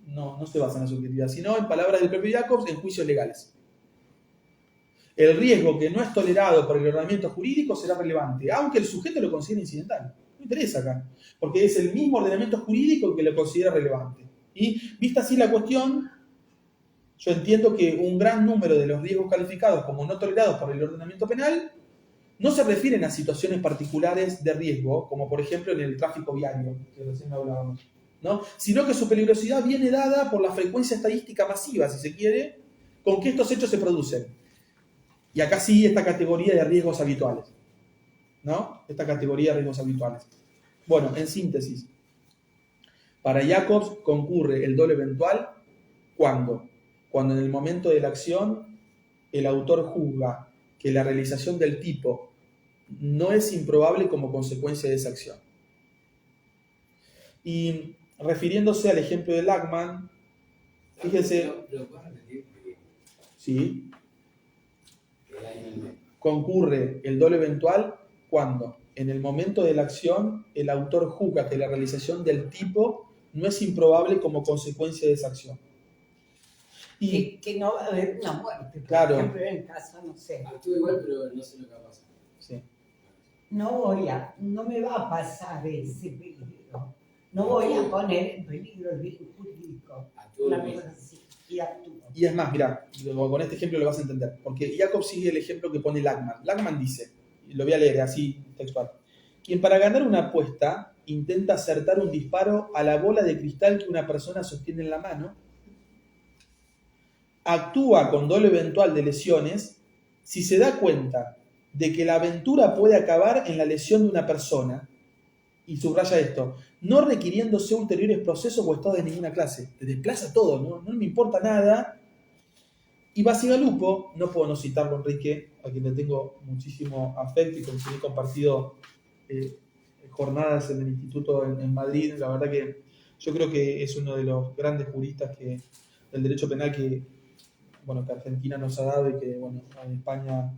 No se basa en la subjetividad, sino, en palabras del propio Jacobs, en juicios legales. El riesgo que no es tolerado por el ordenamiento jurídico será relevante, aunque el sujeto lo considere incidental. No interesa acá, porque es el mismo ordenamiento jurídico el que lo considera relevante. Y vista así la cuestión, yo entiendo que un gran número de los riesgos calificados como no tolerados por el ordenamiento penal no se refieren a situaciones particulares de riesgo, como por ejemplo en el tráfico viario, que recién hablábamos, ¿no? Sino que su peligrosidad viene dada por la frecuencia estadística masiva, si se quiere, con que estos hechos se producen. Y acá sí esta categoría de riesgos habituales, ¿no? Esta categoría de riesgos habituales. Bueno, en síntesis, para Jacobs concurre el dolo eventual cuando en el momento de la acción el autor juzga que la realización del tipo no es improbable como consecuencia de esa acción. Y refiriéndose al ejemplo de Lachmann, fíjese, ¿Lo puedes repetir? sí, Que hay en el medio. concurre el dolo eventual cuando, en el momento de la acción, el autor juzga que la realización del tipo no es improbable como consecuencia de esa acción. Y, que no va a haber una muerte. Por Claro. ejemplo, en el caso, no sé, Actúa igual, pero no sé lo que va a pasar. sí, no me va a pasar ese peligro. No voy a poner en peligro el bien jurídico. Actúa Una lo mismo. cosa así. Y actúo. y es más, mira, con este ejemplo lo vas a entender, porque Jacob sigue el ejemplo que pone Lachmann. Lachmann dice, y lo voy a leer así textual, quien para ganar una apuesta intenta acertar un disparo a la bola de cristal que una persona sostiene en la mano, actúa con dolo eventual de lesiones si se da cuenta de que la aventura puede acabar en la lesión de una persona, y subraya esto, no requiriéndose ulteriores procesos o estados de ninguna clase. Te desplaza todo, no me importa nada. Y Bacigalupo, no puedo no citarlo, Enrique, a quien le tengo muchísimo afecto y con quien he compartido jornadas en el instituto en Madrid. La verdad que yo creo que es uno de los grandes juristas del derecho penal que Argentina nos ha dado y que, en España...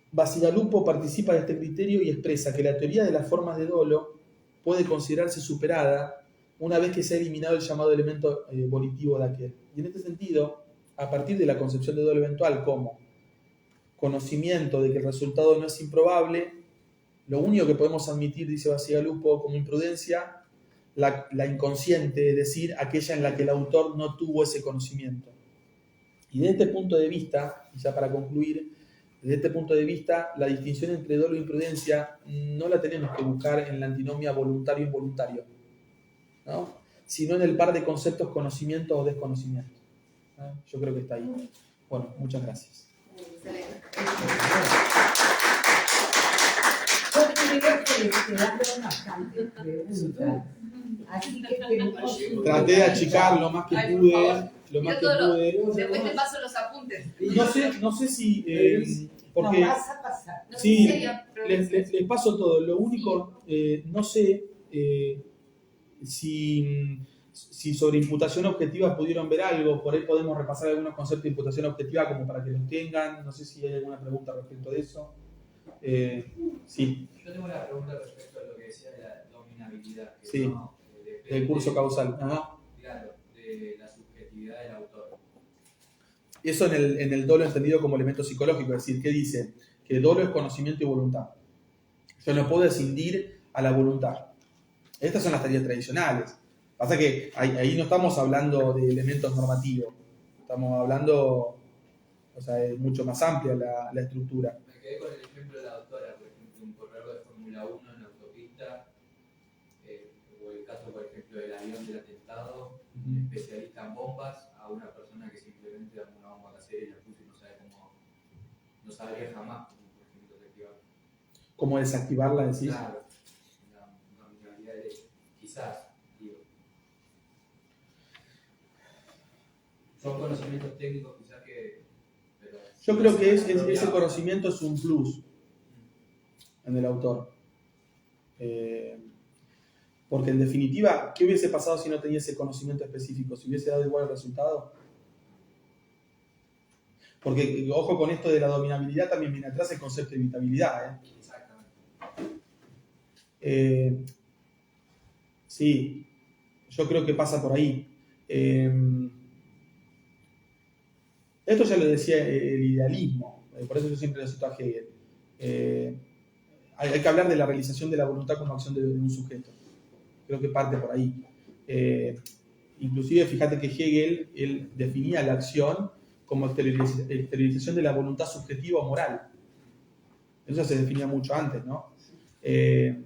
Bacigalupo participa de este criterio y expresa que la teoría de las formas de dolo puede considerarse superada una vez que se ha eliminado el llamado elemento volitivo de aquel. Y en este sentido, a partir de la concepción de dolo eventual como conocimiento de que el resultado no es improbable, lo único que podemos admitir, dice Bacigalupo, como imprudencia, la inconsciente, es decir, aquella en la que el autor no tuvo ese conocimiento. Y desde este punto de vista, y ya para concluir, desde este punto de vista, la distinción entre dolo e imprudencia no la tenemos que buscar en la antinomia voluntario-involuntario, ¿no? Sino en el par de conceptos conocimiento o desconocimiento, ¿no? Yo creo que está ahí. Bueno, muchas gracias. Excelente. Yo creo que les quedaron bastantes preguntas. Así que tenemos... Traté de achicar lo más que Ay, por pude. favor. Lo más Mira que todo pude. Después te paso los apuntes. No sé si... porque... No vas a pasar. No sé Sí, si sería problema. les paso todo. Lo único, no sé si sobre imputación objetiva pudieron ver algo. Por ahí podemos repasar algunos conceptos de imputación objetiva como para que los tengan. No sé si hay alguna pregunta respecto de eso. Sí, Yo tengo una pregunta respecto a lo que decía de la dominabilidad. Que Sí. no, depende, del curso causal. Ajá. claro, de la subjetividad del autor. Eso en el dolo entendido como elemento psicológico. Es decir, ¿qué dice? Que dolo es conocimiento y voluntad. Yo no puedo escindir a la voluntad. Estas son las teorías tradicionales. Pasa que ahí no estamos hablando de elementos normativos. Estamos hablando, es mucho más amplia la estructura. Me quedé con el ejemplo de la doctora, por ejemplo, un corredor de Fórmula 1 en la autopista, o el caso, por ejemplo, del avión del atentado, un especialista en bombas, a una persona que simplemente da una bomba casera y la puso y no sabe cómo, no sabría jamás cómo, por ejemplo, desactivarla. ¿Cómo desactivarla, decís? Claro, la dominabilidad del hecho. Quizás, digo. Son conocimientos técnicos quizás que... pero Yo creo que ese apropiado. conocimiento es un plus en el autor. Porque en definitiva, ¿qué hubiese pasado si no tenía ese conocimiento específico? ¿Si hubiese dado igual el resultado? Porque, ojo con esto de la dominabilidad, también viene atrás el concepto de evitabilidad. Exactamente. Sí, yo creo que pasa por ahí. Esto ya lo decía el idealismo, por eso yo siempre lo cito a Hegel. Hay que hablar de la realización de la voluntad como acción de un sujeto. Creo que parte por ahí. Inclusive, fíjate que Hegel él definía la acción como exteriorización de la voluntad subjetiva o moral. Eso se definía mucho antes, ¿no? Es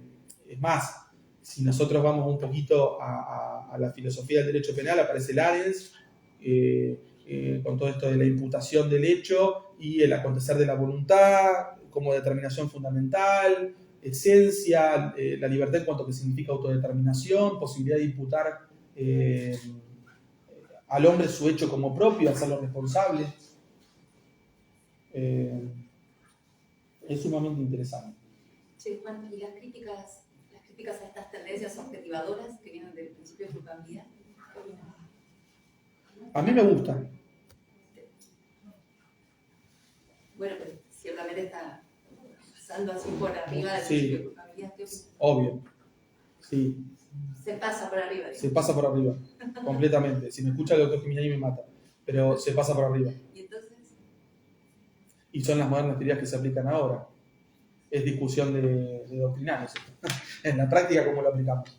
más, si nosotros vamos un poquito a la filosofía del derecho penal, aparece Larens con todo esto de la imputación del hecho y el acontecer de la voluntad como determinación fundamental, esencia, la libertad en cuanto que significa autodeterminación, posibilidad de imputar al hombre su hecho como propio, hacerlo responsable. Es sumamente interesante. Che, Juan, ¿y las críticas a estas tendencias objetivadoras que vienen del principio de culpabilidad? ¿Qué opinas? A mí me gusta. Bueno, pero ciertamente está pasando así por arriba del Sí. principio de culpabilidad. ¿Qué opinas? Obvio. Sí, Se pasa por arriba. se pasa por arriba. Completamente. Si me escucha el doctor Gimignani me mata. Pero se pasa por arriba. Y entonces, Y son las modernas teorías que se aplican ahora. Es discusión de doctrinales. En la práctica, ¿cómo lo aplicamos?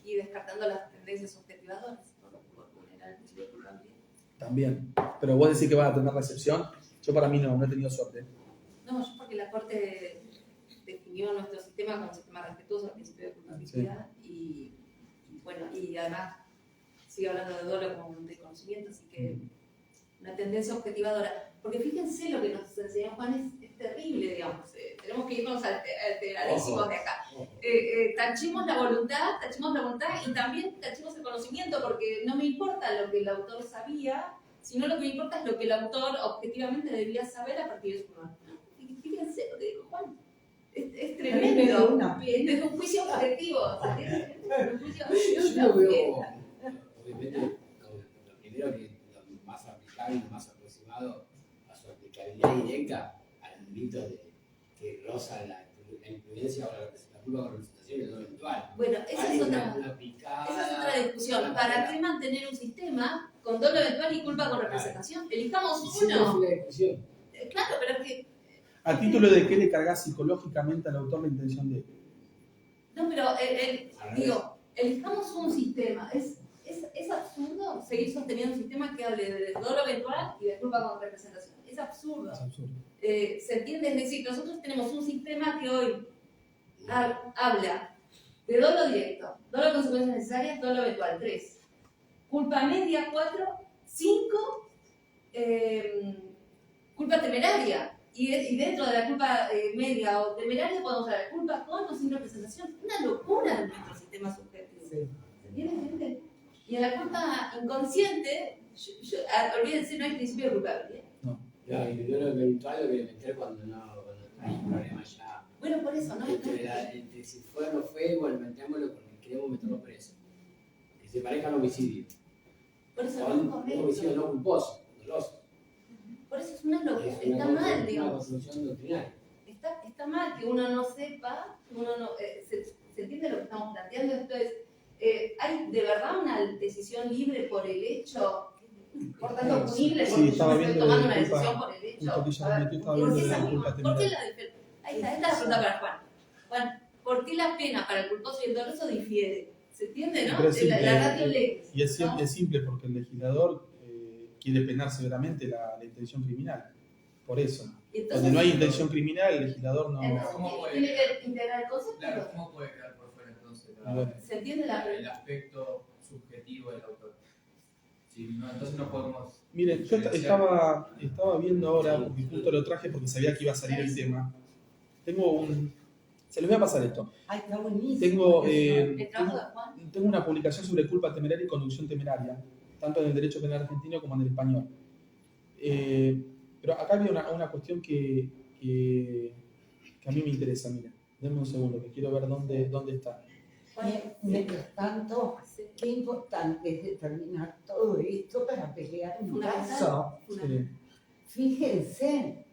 y descartando las tendencias objetivadoras por vulnerar el principio de culpabilidad. También. Pero vos decís que vas a tener recepción. Yo para mí no he tenido suerte. No, yo porque la Corte definió nuestro sistema como un sistema respetuoso al principio de culpabilidad y bueno, y además sigue hablando de dolo como un desconocimiento, así que una tendencia objetivadora. Porque fíjense lo que nos enseñó Juan, es terrible, digamos. Tenemos que irnos alteradísimos de acá. Tachemos la voluntad y también tachemos el conocimiento, porque no me importa lo que el autor sabía, sino lo que me importa es lo que el autor objetivamente debería saber a partir de su mano. Fíjense lo que dijo Juan. Es tremendo. Desde un juicio objetivo. Desde un juicio Yo lo veo, obviamente, lo primero que lo más aplicable, lo más aproximado a su aplicabilidad directa al delito que roza la imprudencia o la culpa por representación y el dolo eventual. Bueno, esa es otra discusión. ¿Para qué mantener un sistema con dolo eventual y culpa con representación? Elijamos Siempre es uno. una discusión. Claro, pero es que. ¿A título de qué le cargas psicológicamente al autor la intención de? No, pero digo, elijamos un sistema. Es absurdo seguir sosteniendo un sistema que hable de dolo eventual y de culpa con representación. Es absurdo. Es absurdo. ¿Se entiende? Es decir, nosotros tenemos un sistema que hoy habla de dolo directo, dolo de consecuencias necesarias, dolo eventual, 3. Culpa media, 4. 5. Culpa temeraria. Y dentro de la culpa media o temeraria podemos hablar de culpa con o sin representación. Una locura de nuestro sistema subjetivo. Sí. ¿Se entiende, gente? Y en la culpa inconsciente, olvídense, no hay principio de culpabilidad. Claro, y el dolo eventual lo quiere meter cuando hay un problema ya. Bueno, por eso, ¿no? Entre si fue o no fue, bueno, metámoslo porque queremos meterlo preso. Que se parezca al homicidio. Por eso Con no un es homicidio correcto. no culposo, doloso. Por eso es una locura. Es Está mal, una digamos. construcción doctrinaria. Está mal que uno no sepa, uno no, se entiende lo que estamos planteando. Esto es, ¿hay de verdad una decisión libre por el hecho? Por tanto, punible Sí, porque yo estaba me estoy viendo tomando de una culpa- decisión por el hecho. un poquillo A ver, de estaba ¿por viendo qué de la esa culpa misma? ¿Por qué temeraria. ahí está, esta es la pregunta para Juan. Juan, ¿por qué la pena para el culposo y el doloso difiere? ¿Se entiende, no? Pero es simple, La ratio legis. Y es, ¿no? es simple porque el legislador quiere penar severamente la intención criminal. Por eso. Y entonces, Donde no hay intención criminal, el legislador no. entonces, ¿Cómo puede tiene quedar? que integrar el concepto. Claro, ¿cómo puede quedar por fuera entonces Bueno. ¿Se entiende la el pregunta? aspecto subjetivo del autor? Sí, no, entonces no podemos. Miren, yo estaba viendo ahora, porque justo lo traje porque sabía que iba a salir el tema. Tengo un. Se los voy a pasar esto. Ay, está buenísimo. Tengo, ¿El trabajo de Juan? tengo una publicación sobre culpa temeraria y conducción temeraria, tanto en el derecho penal argentino como en el español. Pero acá había una cuestión que a mí me interesa. Miren, denme un segundo, que quiero ver dónde está. Mientras tanto, qué importante es determinar todo esto para pelear un caso. Fíjense,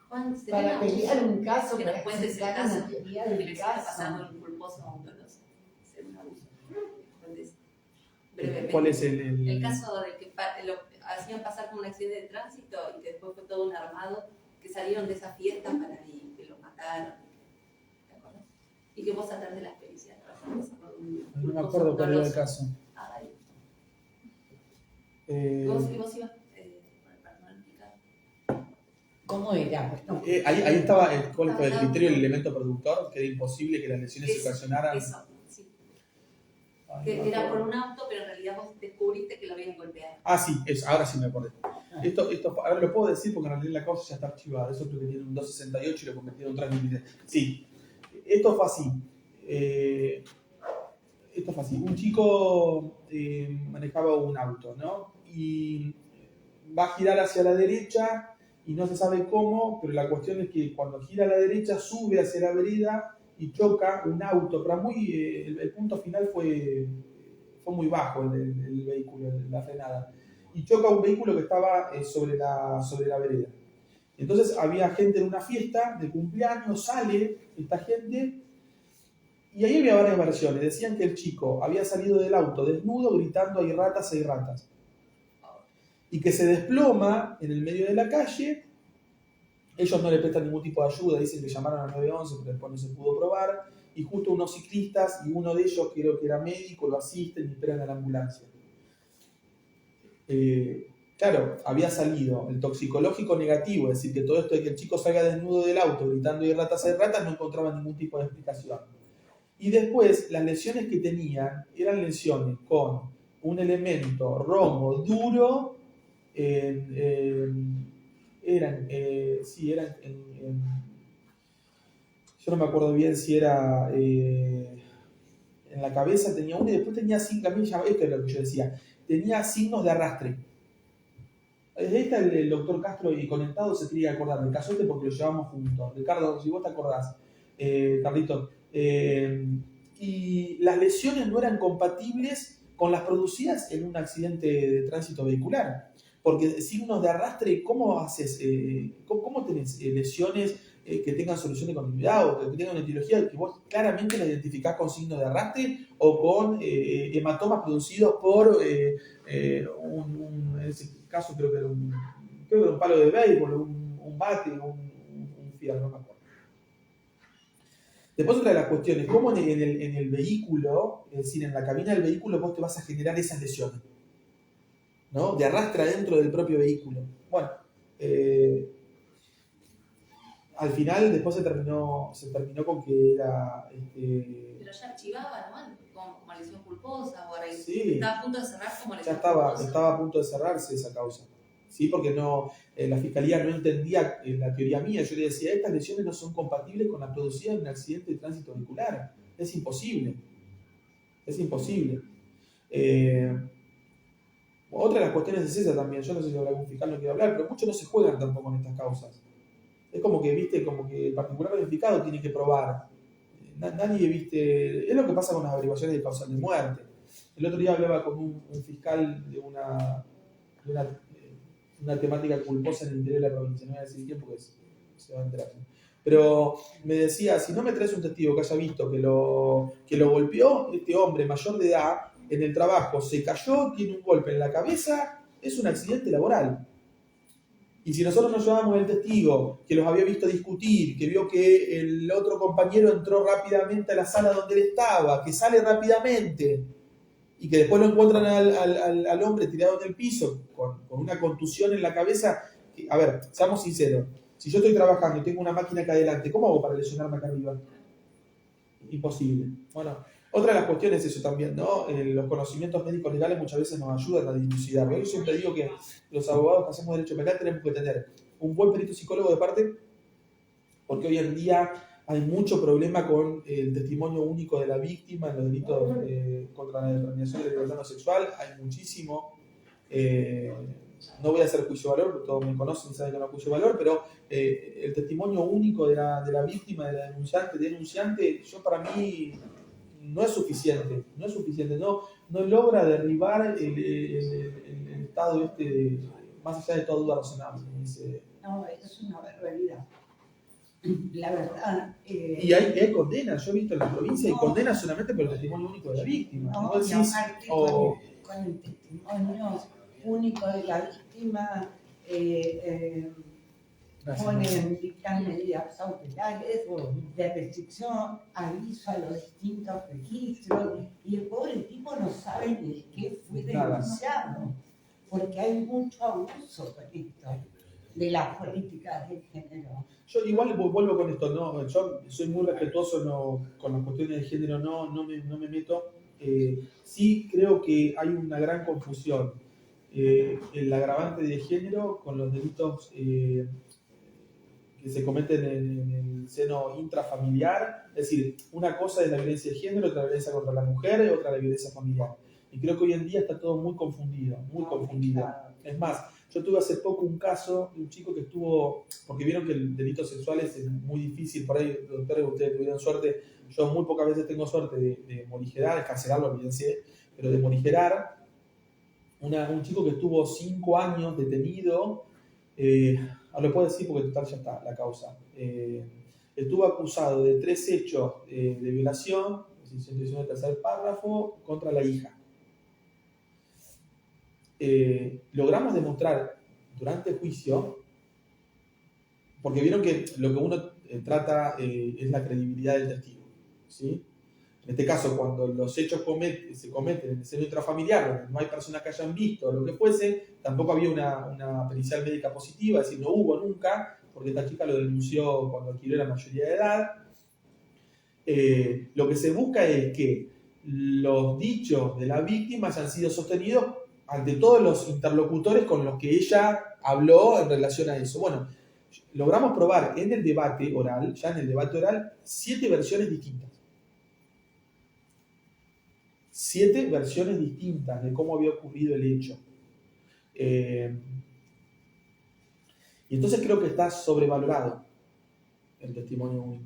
Juan, ¿se para tiene pelear un caso, que para nos cuentes el sacar caso una teoría de del que le está pasando caso? un culposo a un doloso? Es un abuso. Entonces, brevemente. ¿Cuál es el? El caso de que lo hacían pasar como un accidente de tránsito y que después fue todo un armado que salieron de esa fiesta para y que lo mataron. ¿Te acuerdas? Y que vos atrás de las pericias trabajando con un No me acuerdo cuál era el doloso. caso. Ah, vale. Eh, Vos ibas para no explicar. ¿Cómo era? No. ahí estaba cuál fue el criterio del elemento productor, que era imposible que las lesiones se Eso, ocasionaran. Eso, sí. Ay, Que no me era por acuerdo. un auto, pero en realidad vos descubriste que lo habían golpeado. Ah, sí, ahora sí me acordé. Esto, ahora lo puedo decir porque en realidad la causa ya está archivada. Eso creo que tiene un 268 y lo convirtieron en un 323. Sí, esto fue así. Esto fue así. Un chico manejaba un auto, ¿no? Y va a girar hacia la derecha y no se sabe cómo, pero la cuestión es que cuando gira a la derecha sube hacia la vereda y choca un auto, pero el punto final fue muy bajo el vehículo, la frenada, y choca un vehículo que estaba sobre la vereda. Entonces había gente en una fiesta de cumpleaños, sale esta gente, y ahí había varias versiones. Decían que el chico había salido del auto desnudo gritando hay ratas, hay ratas. Y que se desploma en el medio de la calle. Ellos no le prestan ningún tipo de ayuda, dicen que llamaron al 911, pero después no se pudo probar. Y justo unos ciclistas, y uno de ellos creo que era médico, lo asisten y esperan a la ambulancia. Claro, había salido el toxicológico negativo, es decir, que todo esto de que el chico salga desnudo del auto gritando hay ratas, no encontraban ningún tipo de explicación. Y después, las lesiones que tenían eran lesiones con un elemento romo duro, yo no me acuerdo bien si era en la cabeza tenía uno y después tenía signos, esto es lo que yo decía, tenía signos de arrastre. Ahí está el doctor Castro y conectado se tiene que acordar del casote porque lo llevamos juntos. Ricardo, si vos te acordás, Carlitos. Y las lesiones no eran compatibles con las producidas en un accidente de tránsito vehicular. Porque signos de arrastre, ¿cómo haces? ¿Cómo tenés lesiones que tengan solución de continuidad o que tengan una etiología que vos claramente la identificás con signos de arrastre o con hematomas producidos por en ese caso creo que era un palo de béisbol, un bate, un fierro, no me acuerdo. Después otra de las cuestiones, ¿cómo en el vehículo, es decir, en la cabina del vehículo vos te vas a generar esas lesiones? ¿No? De arrastre dentro del propio vehículo. Bueno, al final después se terminó con que era... Pero ya archivaba, ¿no? Como lesión culposa, o ahora sí, estaba a punto de cerrar como lesión culposa. Ya estaba a punto de cerrarse esa causa. ¿Sí? Porque no, la fiscalía no entendía la teoría mía. Yo le decía, estas lesiones no son compatibles con la producida en un accidente de tránsito vehicular. Es imposible. Es imposible. Otra de las cuestiones es esa también. Yo no sé si algún fiscal no quiere hablar, pero muchos no se juegan tampoco en estas causas. Es como que, viste, como que el particular verificado tiene que probar. Nadie, viste, es lo que pasa con las averiguaciones de causal de muerte. El otro día hablaba con un fiscal de una temática culposa en el interior de la provincia. No voy a decir quién porque se va a enterar. Pero me decía, si no me traes un testigo que haya visto que lo golpeó este hombre mayor de edad en el trabajo, se cayó, tiene un golpe en la cabeza, es un accidente laboral. Y si nosotros nos llevamos el testigo que los había visto discutir, que vio que el otro compañero entró rápidamente a la sala donde él estaba, que sale rápidamente y que después lo encuentran al hombre tirado en el piso con una contusión en la cabeza, a ver, seamos sinceros, si yo estoy trabajando y tengo una máquina acá adelante, ¿cómo hago para lesionarme acá arriba? Imposible. Bueno, otra de las cuestiones es eso también, ¿no? Los conocimientos médicos legales muchas veces nos ayudan a dilucidar. Yo siempre digo que los abogados que hacemos derecho penal tenemos que tener un buen perito psicólogo de parte, porque hoy en día hay mucho problema con el testimonio único de la víctima en los delitos contra la determinación de la libertad no sexual. Hay muchísimo. No voy a hacer juicio de valor, porque todos me conocen y saben que no juicio de valor, pero el testimonio único de la víctima, de la denunciante, yo para mí no es suficiente, no logra derribar el estado más allá de toda duda razonable. No, es una barbaridad. La verdad. Y hay condenas, yo he visto en la provincia, hay condenas solamente por el testimonio único de la víctima. No, ¿no? y aparte con el testimonio único de la víctima, dictan medidas cautelares de restricción, aviso a los distintos registros, y el pobre tipo no sabe ni qué fue denunciado, porque hay mucho abuso con esto de las políticas de género. Yo igual vuelvo con esto, ¿no? Yo soy muy respetuoso con las cuestiones de género, no me meto. Sí creo que hay una gran confusión el agravante de género con los delitos que se cometen en el seno intrafamiliar. Es decir, una cosa es la violencia de género, otra la violencia contra la mujer, otra la violencia familiar. Y creo que hoy en día está todo muy confundido, muy confundido. Es más, Yo tuve hace poco un caso de un chico que estuvo, porque vieron que el delito sexual es muy difícil, por ahí, doctores, ustedes tuvieron suerte, yo muy pocas veces tengo suerte de morigerar, encarcelarlo, olvídense, pero de morigerar, un chico que estuvo 5 años detenido, ahora lo puedo decir porque total ya está la causa, estuvo acusado de 3 hechos de violación, 119 tercer párrafo, contra la hija. Logramos demostrar durante el juicio, porque vieron que lo que uno trata es la credibilidad del testigo, ¿sí? En este caso, cuando los hechos se cometen en el seno intrafamiliar, donde no hay personas que hayan visto o lo que fuese, tampoco había una pericial médica positiva, es decir, no hubo nunca, porque esta chica lo denunció cuando adquirió la mayoría de edad. Lo que se busca es que los dichos de la víctima hayan sido sostenidos ante todos los interlocutores con los que ella habló en relación a eso. Bueno, logramos probar en el debate oral, 7 versiones distintas. 7 versiones distintas de cómo había ocurrido el hecho. Y entonces creo que está sobrevalorado el testimonio único.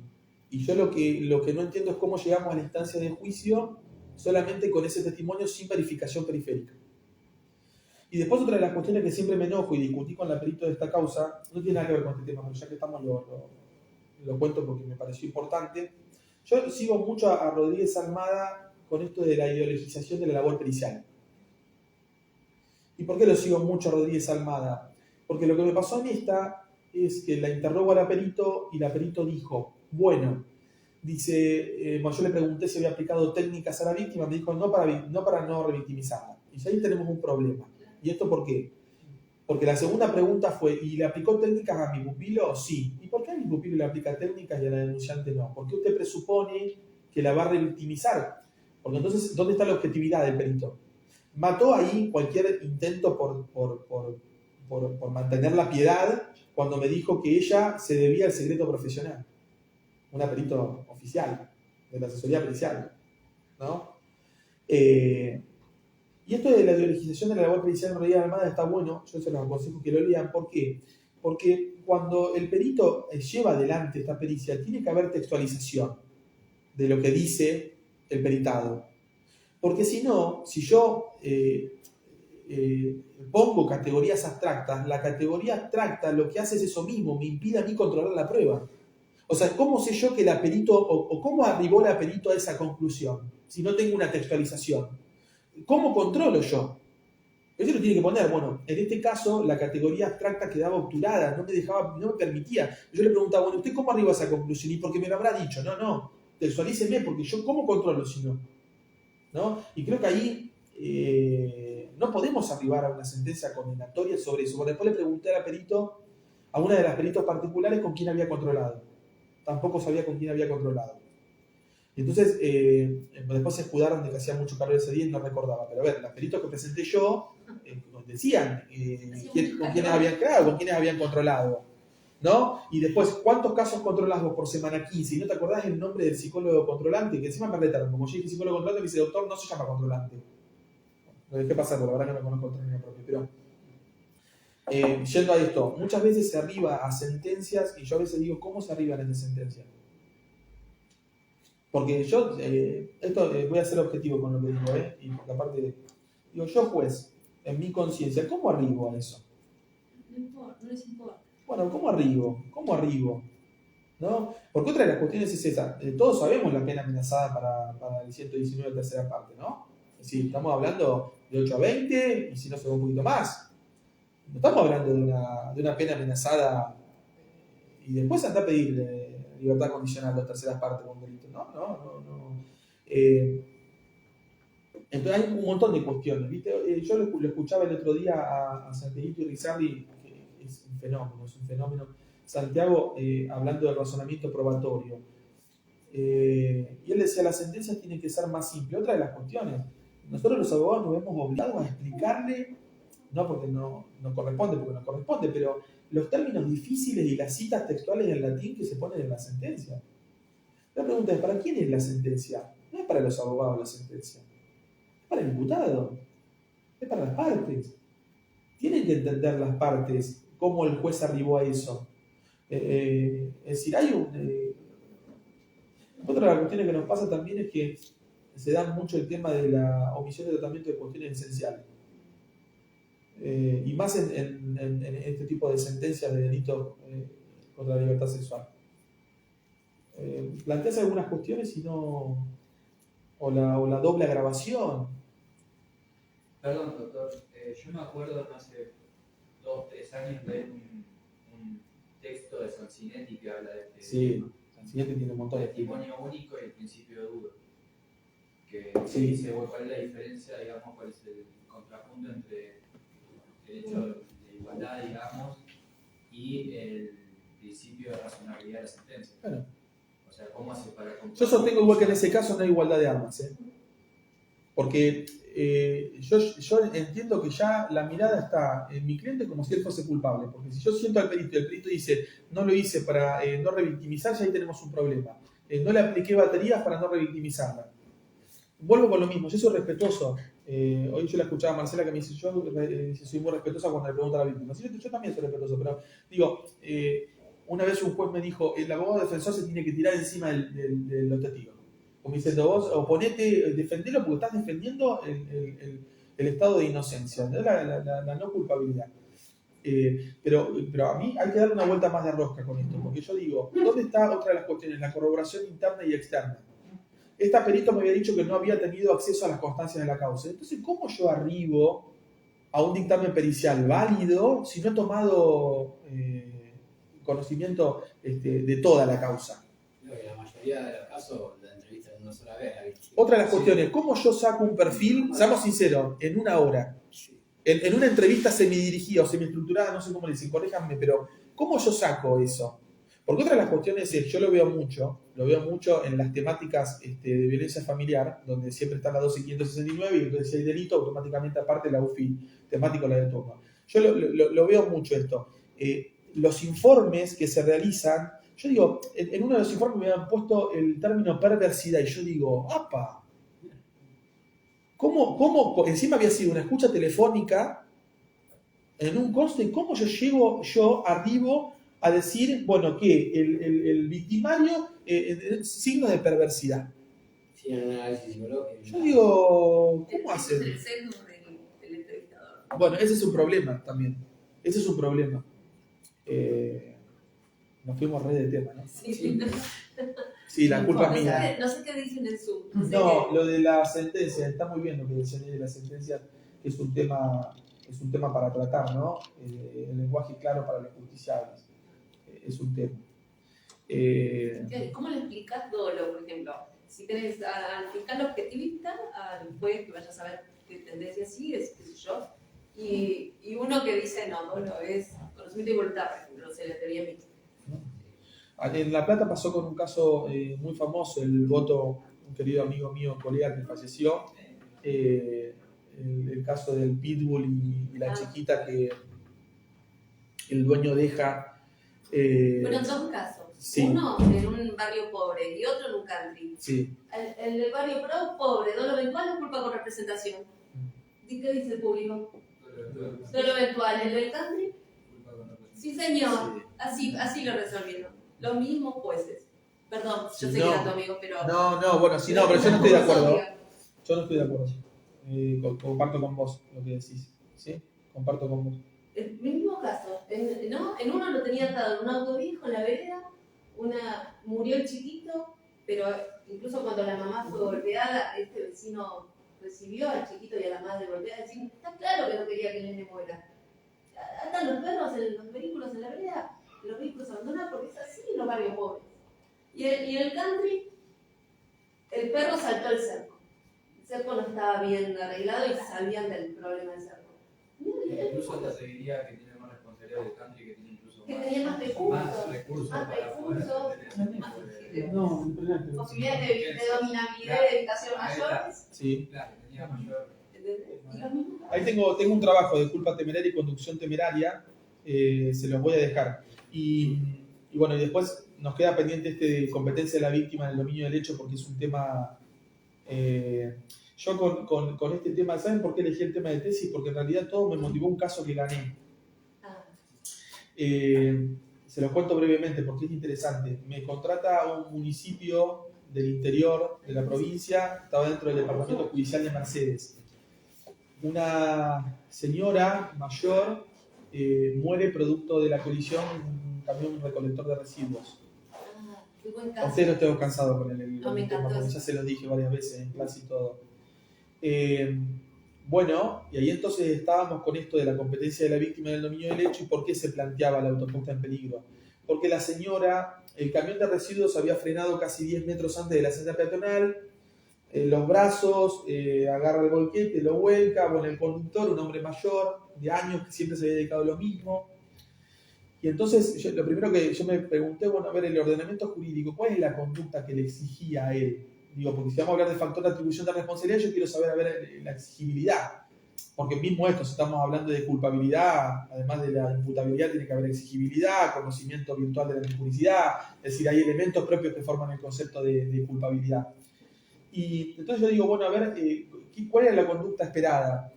Y yo lo que no entiendo es cómo llegamos a la instancia de juicio solamente con ese testimonio sin verificación periférica. Y después otra de las cuestiones que siempre me enojo y discutí con la perito de esta causa, no tiene nada que ver con este tema, pero ya que estamos lo cuento porque me pareció importante. Yo sigo mucho a Rodríguez Almada con esto de la ideologización de la labor pericial. ¿Y por qué lo sigo mucho a Rodríguez Almada? Porque lo que me pasó a mí es que la interrogo a la perito y la perito dijo, bueno, dice, yo le pregunté si había aplicado técnicas a la víctima, me dijo no para no revictimizarla. Y ahí tenemos un problema. ¿Y esto por qué? Porque la segunda pregunta fue, ¿y le aplicó técnicas a mi pupilo? Sí. ¿Y por qué a mi pupilo le aplica técnicas y a la denunciante no? ¿Por qué usted presupone que la va a revictimizar? Porque entonces, ¿dónde está la objetividad del perito? Mató ahí cualquier intento por mantener la piedad cuando me dijo que ella se debía al secreto profesional. Una perito oficial, de la asesoría pericial, ¿no? Y esto de la ideologización de la labor pericial en Rodríguez Almada está bueno, yo se los aconsejo que lo lean. ¿Por qué? Porque cuando el perito lleva adelante esta pericia, tiene que haber textualización de lo que dice el peritado. Porque si no, si yo pongo categorías abstractas, la categoría abstracta lo que hace es eso mismo, me impide a mí controlar la prueba. O sea, ¿cómo sé yo que la perito, o cómo arribó la perito a esa conclusión, si no tengo una textualización? ¿Cómo controlo yo? Eso lo tiene que poner. Bueno, en este caso, la categoría abstracta quedaba obturada, no me permitía. Yo le preguntaba, bueno, ¿usted cómo arribó a esa conclusión? Y porque me lo habrá dicho. No, textualíceme, porque yo ¿cómo controlo si no? ¿No? Y creo que ahí no podemos arribar a una sentencia condenatoria sobre eso. Bueno, después le pregunté a una de las peritos particulares con quién había controlado. Tampoco sabía con quién había controlado. Entonces, después se escudaron de que hacía mucho calor ese día y no recordaba. Pero a ver, los peritos que presenté yo decían con quiénes habían controlado, ¿no? Y después, ¿cuántos casos controlás vos por semana? 15. Y no te acordás el nombre del psicólogo controlante, que encima me retaron. Como yo dije psicólogo controlante, me dice, doctor, no se llama controlante. Lo dejé pasar, porque la verdad que no conozco el término propio. Pero, yendo a esto, muchas veces se arriba a sentencias, y yo a veces digo, ¿cómo se arriban esas sentencias? Porque yo, voy a ser objetivo con lo que digo, y porque aparte, digo, yo juez, en mi conciencia, ¿cómo arribo a eso? No les importa. Bueno, ¿cómo arribo? ¿No? Porque otra de las cuestiones es esa, todos sabemos la pena amenazada para el 119 tercera parte, ¿no? Es decir, estamos hablando de 8 a 20, y si no se va un poquito más. No estamos hablando de una pena amenazada y después anda a pedir libertad condicional de terceras partes con delito. No. Entonces hay un montón de cuestiones, ¿viste? Yo lo escuchaba el otro día a Santiago Rizardi, que es un fenómeno. Santiago, hablando del razonamiento probatorio. Y él decía, las sentencias tienen que ser más simples. Otra de las cuestiones, nosotros los abogados nos vemos obligados a explicarle, no porque no corresponde, pero los términos difíciles y las citas textuales en latín que se ponen en la sentencia. La pregunta es, ¿para quién es la sentencia? No es para los abogados la sentencia, es para el imputado, es para las partes. tienen que entender las partes, cómo el juez arribó a eso. Es decir, hay otra de las cuestiones que nos pasa también es que se da mucho el tema de la omisión de tratamiento de cuestiones esenciales. Y más en este tipo de sentencias de delitos contra la libertad sexual. Planteas algunas cuestiones y no... O la doble agravación. Perdón, doctor, yo me acuerdo no hace 2 o 3 años de un texto de Sansinetti que habla de este Sí, Sansinetti tiene un montón de testimonio único y el principio duro. Que Sí. dice, bueno, cuál es la diferencia, digamos, cuál es el contrapunto entre el hecho de igualdad, digamos, y el principio de razonabilidad de la sentencia. Bueno. O sea, ¿cómo hace para comparar? Yo sostengo igual que en ese caso no hay igualdad de armas. Porque yo entiendo que ya la mirada está en mi cliente como si él fuese culpable. Porque si yo siento al perito y el perito dice no lo hice para no revictimizar, ya ahí tenemos un problema. No le apliqué baterías para no revictimizarla. Vuelvo con lo mismo, yo soy respetuoso. Hoy yo la escuchaba a Marcela que me dice, yo soy muy respetuosa cuando le pregunto a la víctima. Sí, yo también soy respetuoso, pero digo, una vez un juez me dijo, el abogado defensor se tiene que tirar encima de los testigos. Como diciendo, vos oponete, defendelo porque estás defendiendo el estado de inocencia, la no culpabilidad. Pero a mí hay que darle una vuelta más de rosca con esto, porque yo digo, ¿dónde está otra de las cuestiones? La corroboración interna y externa. Esta perito me había dicho que no había tenido acceso a las constancias de la causa. Entonces, ¿cómo yo arribo a un dictamen pericial válido si no he tomado conocimiento de toda la causa? En la mayoría de los casos la entrevista una sola vez. Otra de las cuestiones, ¿cómo yo saco un perfil, seamos sinceros, en una hora? Sí. En una entrevista semidirigida o semiestructurada, no sé cómo le dicen, corríjanme, pero ¿cómo yo saco eso? Porque otra de las cuestiones es, yo lo veo mucho en las temáticas de violencia familiar, donde siempre están las 12.569 y entonces si hay delito, automáticamente aparte la UFI temático la de turno. Yo lo veo mucho esto. Los informes que se realizan, yo digo, en uno de los informes me habían puesto el término perversidad y yo digo, ¡apa! ¿Cómo encima había sido una escucha telefónica en un conste? ¿Cómo yo arribo a decir, bueno, que el victimario signos de perversidad? Sí, en un análisis psicológico. Yo digo, ¿cómo hacen? Es el sesgo del entrevistador. Bueno, ese es un problema también. Ese es un problema. Nos fuimos re de tema, ¿no? Sí. Sí, la culpa es mía. No sé qué dicen en Zoom. No, lo de la sentencia, está muy bien lo que decían de la sentencia, que es un tema para tratar, ¿no? El lenguaje claro para los justiciables. Es un tema. ¿Cómo le explicás dolo, por ejemplo? Si tenés al fiscal objetivista, al juez que vaya a saber qué tendencia sigue, qué sé yo, y uno que dice, no, dolo es conocimiento y voluntad, por ejemplo, se le teoría mixta. En La Plata pasó con un caso muy famoso, el voto, un querido amigo mío, colega que falleció, el caso del pitbull y la chiquita que el dueño deja. Fueron 2 casos. Sí. Uno en un barrio pobre y otro en un country. Sí. El del barrio pobre, dolo eventual o culpa con representación. ¿Qué dice el público? Dolo eventual. ¿El del country? Sí, señor. Así lo resolvieron. Los mismos jueces. Perdón, yo sé que era tu amigo, pero... No, bueno, sí, no, pero yo no estoy de acuerdo. Yo no estoy de acuerdo. Comparto con vos lo que decís. ¿Sí? Comparto con vos. El mismo caso. En uno lo tenía atado en un auto viejo en la vereda. Murió el chiquito, pero incluso cuando la mamá fue golpeada, este vecino recibió al chiquito y a la madre golpeada. Diciendo, está claro que no quería que el nene muera. Andan los perros en los vehículos en la vereda. Los vehículos abandonados porque es así en los barrios pobres. Y en el country, el perro saltó el cerco. El cerco no estaba bien arreglado y sabían del problema del cerco. Incluso hasta se diría que tiene más responsabilidad del country, que tiene incluso Que tenía más recursos posibilidades de dominabilidad y de evitación mayores. Sí. Claro, tenía mayor. Ahí tengo un trabajo de culpa temeraria y conducción temeraria, se los voy a dejar. Y bueno, y después nos queda pendiente de competencia de la víctima en el dominio del hecho, porque es un tema Yo con este tema, ¿saben por qué elegí el tema de tesis? Porque en realidad todo me motivó un caso que gané. Ah, Se los cuento brevemente porque es interesante. Me contrata un municipio del interior de la provincia, estaba dentro del departamento judicial de Mercedes. Una señora mayor muere producto de la colisión de un camión recolector de residuos. qué buen A caso. ustedes no estoy cansado con el No, me tema, encantó porque eso. ya se los dije varias veces en clase y todo. Bueno, y ahí entonces estábamos con esto de la competencia de la víctima en el dominio del hecho y por qué se planteaba la autopuesta en peligro. Porque la señora, el camión de residuos había frenado casi 10 metros antes de la senda peatonal, los brazos, agarra el volquete, lo vuelca, bueno, el conductor, un hombre mayor, de años, que siempre se había dedicado a lo mismo. Y entonces, lo primero que yo me pregunté, bueno, a ver, el ordenamiento jurídico, ¿cuál es la conducta que le exigía a él? Digo, porque si vamos a hablar de factor de atribución de responsabilidad, yo quiero saber, a ver, la exigibilidad. Porque mismo esto, si estamos hablando de culpabilidad, además de la imputabilidad, tiene que haber exigibilidad, conocimiento virtual de la impunicidad, es decir, hay elementos propios que forman el concepto de culpabilidad. Y entonces yo digo, bueno, a ver, ¿cuál era la conducta esperada?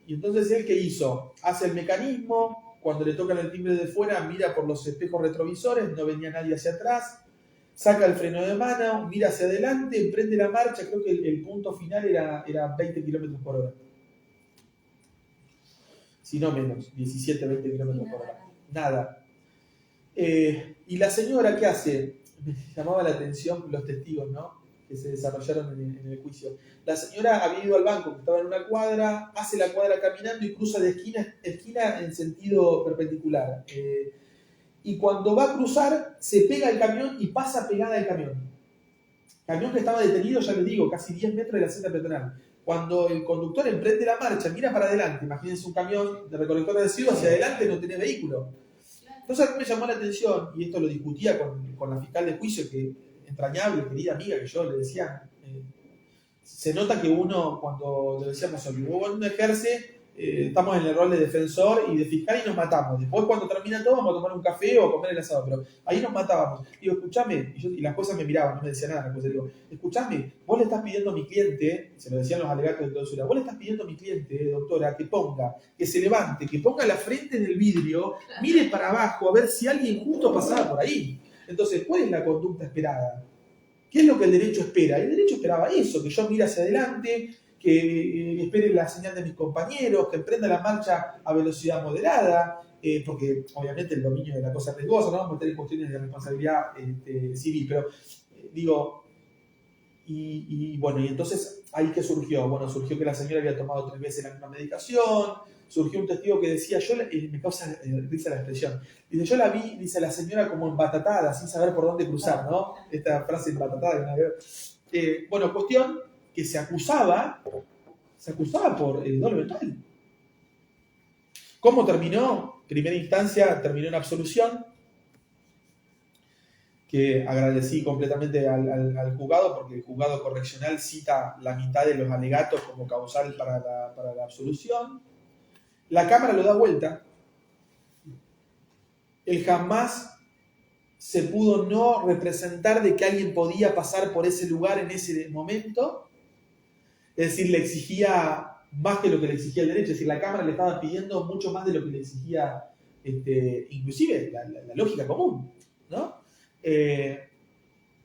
Y entonces él, ¿qué hizo? Hace el mecanismo, cuando le tocan el timbre de fuera, mira por los espejos retrovisores, no venía nadie hacia atrás, saca el freno de mano, mira hacia adelante, emprende la marcha, creo que el punto final era 20 km por hora. Si no menos, 17, 20 km por hora. Nada. Y la señora, ¿qué hace? Me llamaba la atención los testigos, ¿no?, que se desarrollaron en el juicio. La señora había ido al banco, que estaba en una cuadra, hace la cuadra caminando y cruza de esquina a esquina en sentido perpendicular. Y cuando va a cruzar, se pega el camión y pasa pegada al camión. Camión que estaba detenido, ya les digo, casi 10 metros de la senda peatonal. Cuando el conductor emprende la marcha, mira para adelante, imagínense un camión de recolector de residuos, hacia adelante no tenés vehículo. Entonces a mí me llamó la atención, y esto lo discutía con la fiscal de juicio, que entrañable, querida amiga, que yo le decía, se nota que uno, cuando le decíamos, uno ejerce, estamos en el rol de defensor y de fiscal y nos matamos. Después cuando termina todo vamos a tomar un café o a comer el asado, pero ahí nos matábamos. Digo, escuchame, y las cosas me miraban, no me decían nada, pues digo, escuchame, vos le estás pidiendo a mi cliente, se lo decían los alegatos de clausura, vos le estás pidiendo a mi cliente, doctora, que ponga, que se levante, que ponga la frente en el vidrio, mire para abajo a ver si alguien justo pasaba por ahí. Entonces, ¿cuál es la conducta esperada? ¿Qué es lo que el derecho espera? El derecho esperaba eso, que yo mire hacia adelante, que espere la señal de mis compañeros, que emprenda la marcha a velocidad moderada, porque obviamente el dominio de la cosa es riesgosa, no vamos a meter en cuestiones de responsabilidad civil, pero digo, y bueno, y entonces ahí que surgió, bueno, surgió que la señora había tomado 3 veces la misma medicación, surgió un testigo que decía, me causa risa la expresión, dice, yo la vi, dice la señora como embatatada, sin saber por dónde cruzar, ¿no? Esta frase embatatada. Bueno, cuestión que se acusaba por dolo mental. ¿Cómo terminó? Primera instancia terminó en absolución, que agradecí completamente al juzgado, porque el juzgado correccional cita la mitad de los alegatos como causal para la absolución. La Cámara lo da vuelta. Él jamás se pudo no representar de que alguien podía pasar por ese lugar en ese momento. Es decir, le exigía más que lo que le exigía el derecho. Es decir, la Cámara le estaba pidiendo mucho más de lo que le exigía inclusive la lógica común, ¿no?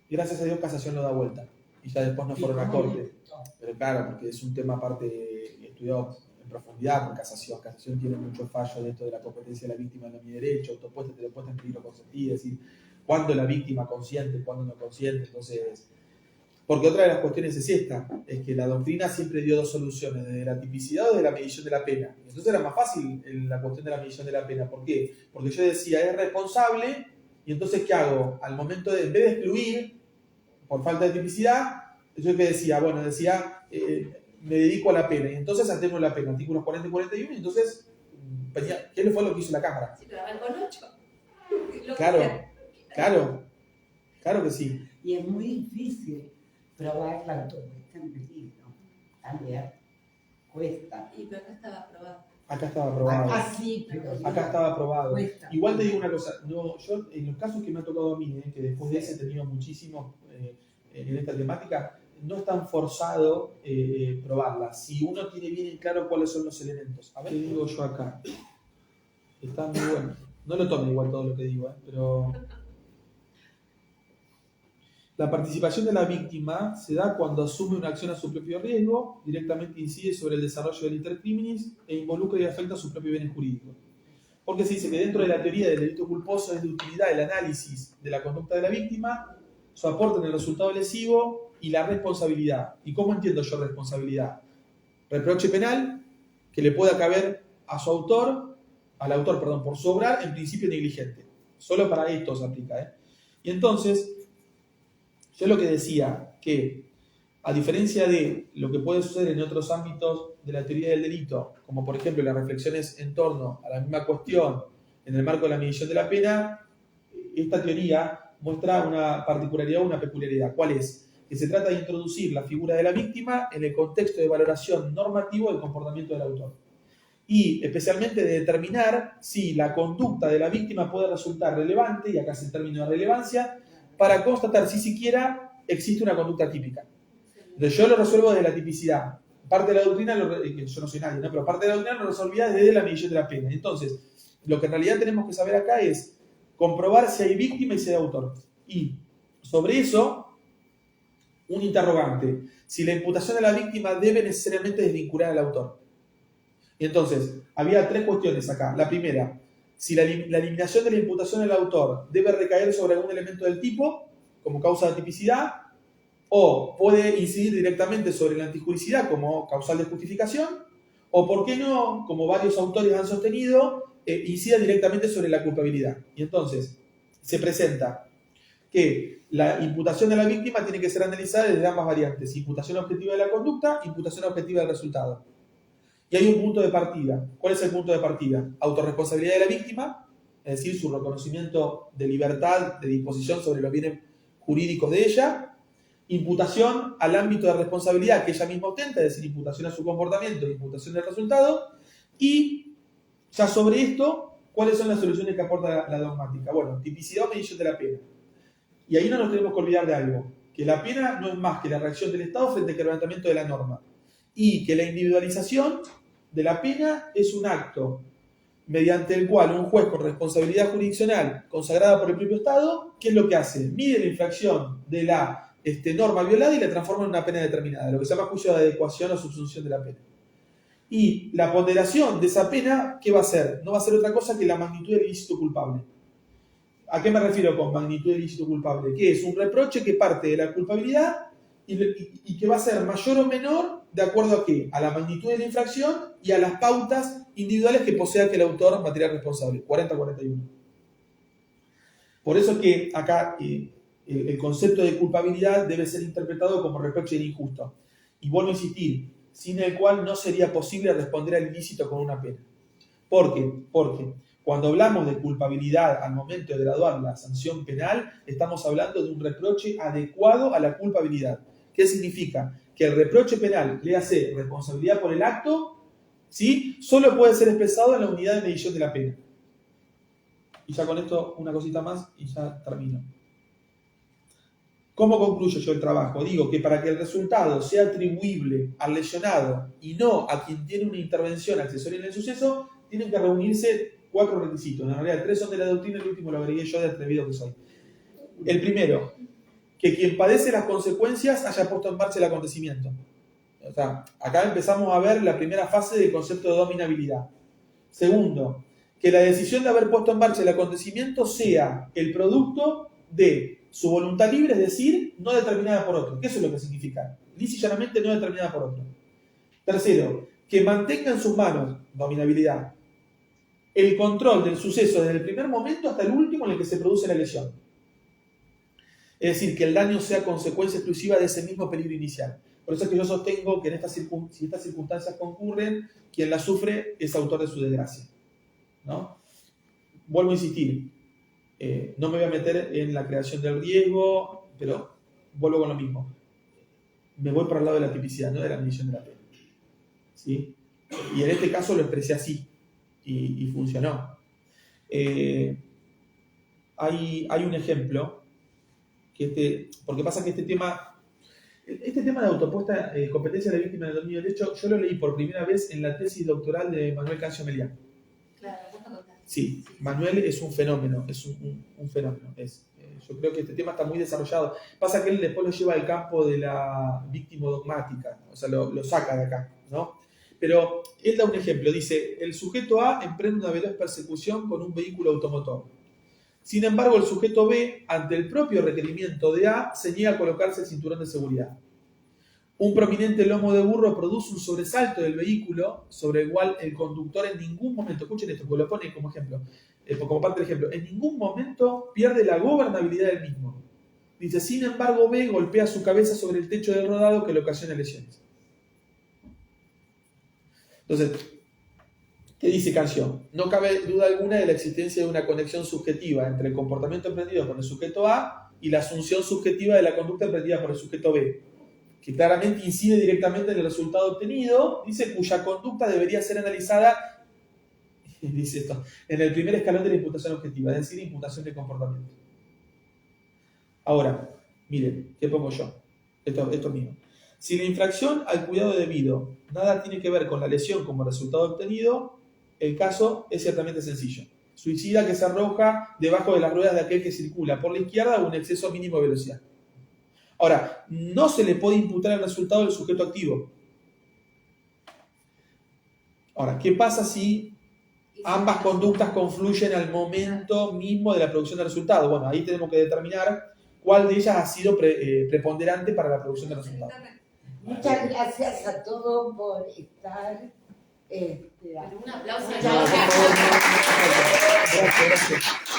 Gracias a Dios casación lo da vuelta y ya después no fueron a corte, pero claro, porque es un tema aparte estudiado en profundidad por casación tiene muchos fallos de esto de la competencia de la víctima en mi derecho, autopuesta, telepuesta en peligro consentido, es decir, cuándo la víctima consiente, cuándo no consiente. Entonces, porque otra de las cuestiones es esta, es que la doctrina siempre dio 2 soluciones, de la tipicidad o de la medición de la pena. Entonces era más fácil la cuestión de la medición de la pena. ¿Por qué? Porque yo decía, es responsable. Y entonces, ¿qué hago? Al momento de, en vez de excluir, por falta de tipicidad, yo que decía, bueno, me dedico a la pena. Y entonces atenuo la pena, artículos 40 y 41, y entonces, ¿qué fue lo que hizo la Cámara? Sí, pero arrancó en 8. Claro que sí. Y es muy difícil probar la autopuesta en peligro. También cuesta. Y pero acá estaba aprobado. Acá estaba aprobado. Sí, pero Acá estaba aprobado. cuesta. Igual te digo una cosa, no, yo en los casos que me ha tocado a mí, que después de ese he tenido muchísimos en esta temática, no es tan forzado probarla, si uno tiene bien en claro cuáles son los elementos. A ver, ¿qué digo yo acá? Está muy bueno. No lo tome igual todo lo que digo, pero... La participación de la víctima se da cuando asume una acción a su propio riesgo, directamente incide sobre el desarrollo del intercriminis e involucra y afecta a su propio bienes jurídicos. Porque se dice que dentro de la teoría del delito culposo es de utilidad el análisis de la conducta de la víctima, su aporte en el resultado lesivo y la responsabilidad. ¿Y cómo entiendo yo responsabilidad? Reproche penal que le pueda caber a su autor, al autor, perdón, por su obrar en principio negligente. Solo para esto se aplica, Y entonces, yo lo que decía, que a diferencia de lo que puede suceder en otros ámbitos de la teoría del delito, como por ejemplo las reflexiones en torno a la misma cuestión en el marco de la medición de la pena, esta teoría muestra una particularidad o una peculiaridad. ¿Cuál es? Que se trata de introducir la figura de la víctima en el contexto de valoración normativo del comportamiento del autor. Y especialmente de determinar si la conducta de la víctima puede resultar relevante, y acá es el término de relevancia, para constatar si siquiera existe una conducta típica. Entonces yo lo resuelvo desde la tipicidad. Parte de la doctrina, yo no soy nadie, ¿no? Pero parte de la doctrina lo resolvía desde la medición de la pena. Entonces, lo que en realidad tenemos que saber acá es comprobar si hay víctima y si hay autor. Y sobre eso, un interrogante. Si la imputación de la víctima debe necesariamente desvincular al autor. Y entonces, había tres cuestiones acá. La primera, si la eliminación de la imputación del autor debe recaer sobre algún elemento del tipo, como causa de tipicidad, o puede incidir directamente sobre la antijuricidad como causal de justificación, o por qué no, como varios autores han sostenido, incida directamente sobre la culpabilidad. Y entonces, se presenta que la imputación de la víctima tiene que ser analizada desde ambas variantes, imputación objetiva de la conducta, imputación objetiva del resultado. Y hay un punto de partida. ¿Cuál es el punto de partida? Autorresponsabilidad de la víctima, es decir, su reconocimiento de libertad, de disposición sobre los bienes jurídicos de ella, imputación al ámbito de responsabilidad que ella misma ostenta, es decir, imputación a su comportamiento, imputación del resultado, y ya sobre esto, ¿cuáles son las soluciones que aporta la dogmática? Bueno, tipicidad o medición de la pena. Y ahí no nos tenemos que olvidar de algo, que la pena no es más que la reacción del Estado frente al quebrantamiento de la norma, y que la individualización de la pena es un acto mediante el cual un juez con responsabilidad jurisdiccional consagrada por el propio Estado, ¿qué es lo que hace? Mide la infracción de la norma violada y la transforma en una pena determinada, lo que se llama juicio de adecuación o subsunción de la pena. Y la ponderación de esa pena, ¿qué va a ser? No va a ser otra cosa que la magnitud del ilícito culpable. ¿A qué me refiero con magnitud del ilícito culpable? Que es un reproche que parte de la culpabilidad y que va a ser mayor o menor de acuerdo a qué? A la magnitud de la infracción y a las pautas individuales que posea que el autor material responsable, 40-41. Por eso es que acá el concepto de culpabilidad debe ser interpretado como reproche injusto. Y vuelvo a insistir, sin el cual no sería posible responder al ilícito con una pena. ¿Por qué? Porque cuando hablamos de culpabilidad al momento de graduar la sanción penal, estamos hablando de un reproche adecuado a la culpabilidad. ¿Qué significa? Que el reproche penal, le hace responsabilidad por el acto, ¿sí? Solo puede ser expresado en la unidad de medición de la pena. Y ya con esto una cosita más y ya termino. ¿Cómo concluyo yo el trabajo? Digo que para que el resultado sea atribuible al lesionado y no a quien tiene una intervención accesoria en el suceso, tienen que reunirse 4 requisitos. En realidad 3 son de la doctrina, el último lo agregué yo de atrevido que soy. El primero, que quien padece las consecuencias haya puesto en marcha el acontecimiento. O sea, acá empezamos a ver la primera fase del concepto de dominabilidad. Segundo, que la decisión de haber puesto en marcha el acontecimiento sea el producto de su voluntad libre, es decir, no determinada por otro. ¿Qué es lo que significa? Lisa y llanamente no determinada por otro. Tercero, que mantenga en sus manos, dominabilidad, el control del suceso desde el primer momento hasta el último en el que se produce la lesión. Es decir, que el daño sea consecuencia exclusiva de ese mismo peligro inicial. Por eso es que yo sostengo que si estas circunstancias concurren, quien las sufre es autor de su desgracia, ¿no? Vuelvo a insistir, no me voy a meter en la creación del riesgo, pero vuelvo con lo mismo. Me voy para el lado de la tipicidad, no de la medición de la pena. ¿Sí? Y en este caso lo expresé así, y funcionó. Hay un ejemplo, porque pasa que este tema Este tema de autopuesta competencia de la víctima en el dominio del derecho, yo lo leí por primera vez en la tesis doctoral de Manuel Cancio Melián. Claro, vos lo contás. Sí, Manuel es un fenómeno, un fenómeno. Yo creo que este tema está muy desarrollado. Pasa que él después lo lleva al campo de la víctima dogmática, o sea, lo saca de acá, ¿no? Pero él da un ejemplo, dice, el sujeto A emprende una veloz persecución con un vehículo automotor. Sin embargo, el sujeto B, ante el propio requerimiento de A, se niega a colocarse el cinturón de seguridad. Un prominente lomo de burro produce un sobresalto del vehículo sobre el cual el conductor en ningún momento, escuchen esto, porque lo pone como ejemplo, como parte del ejemplo, en ningún momento pierde la gobernabilidad del mismo. Dice, sin embargo, B golpea su cabeza sobre el techo del rodado que le ocasiona lesiones. Entonces, ¿qué dice Cancio? No cabe duda alguna de la existencia de una conexión subjetiva entre el comportamiento emprendido por el sujeto A y la asunción subjetiva de la conducta emprendida por el sujeto B, que claramente incide directamente en el resultado obtenido, dice, cuya conducta debería ser analizada, dice esto, en el primer escalón de la imputación objetiva, es decir, imputación de comportamiento. Ahora, miren, ¿qué pongo yo? Esto mismo. Si la infracción al cuidado debido nada tiene que ver con la lesión como resultado obtenido, el caso es ciertamente sencillo. Suicida que se arroja debajo de las ruedas de aquel que circula por la izquierda o un exceso mínimo de velocidad. Ahora, no se le puede imputar el resultado del sujeto activo. Ahora, ¿qué pasa si ambas conductas confluyen al momento mismo de la producción del resultado? Bueno, ahí tenemos que determinar cuál de ellas ha sido preponderante para la producción del resultado. Muchas gracias a todos por estar. Un aplauso. Muchas gracias. Gracias.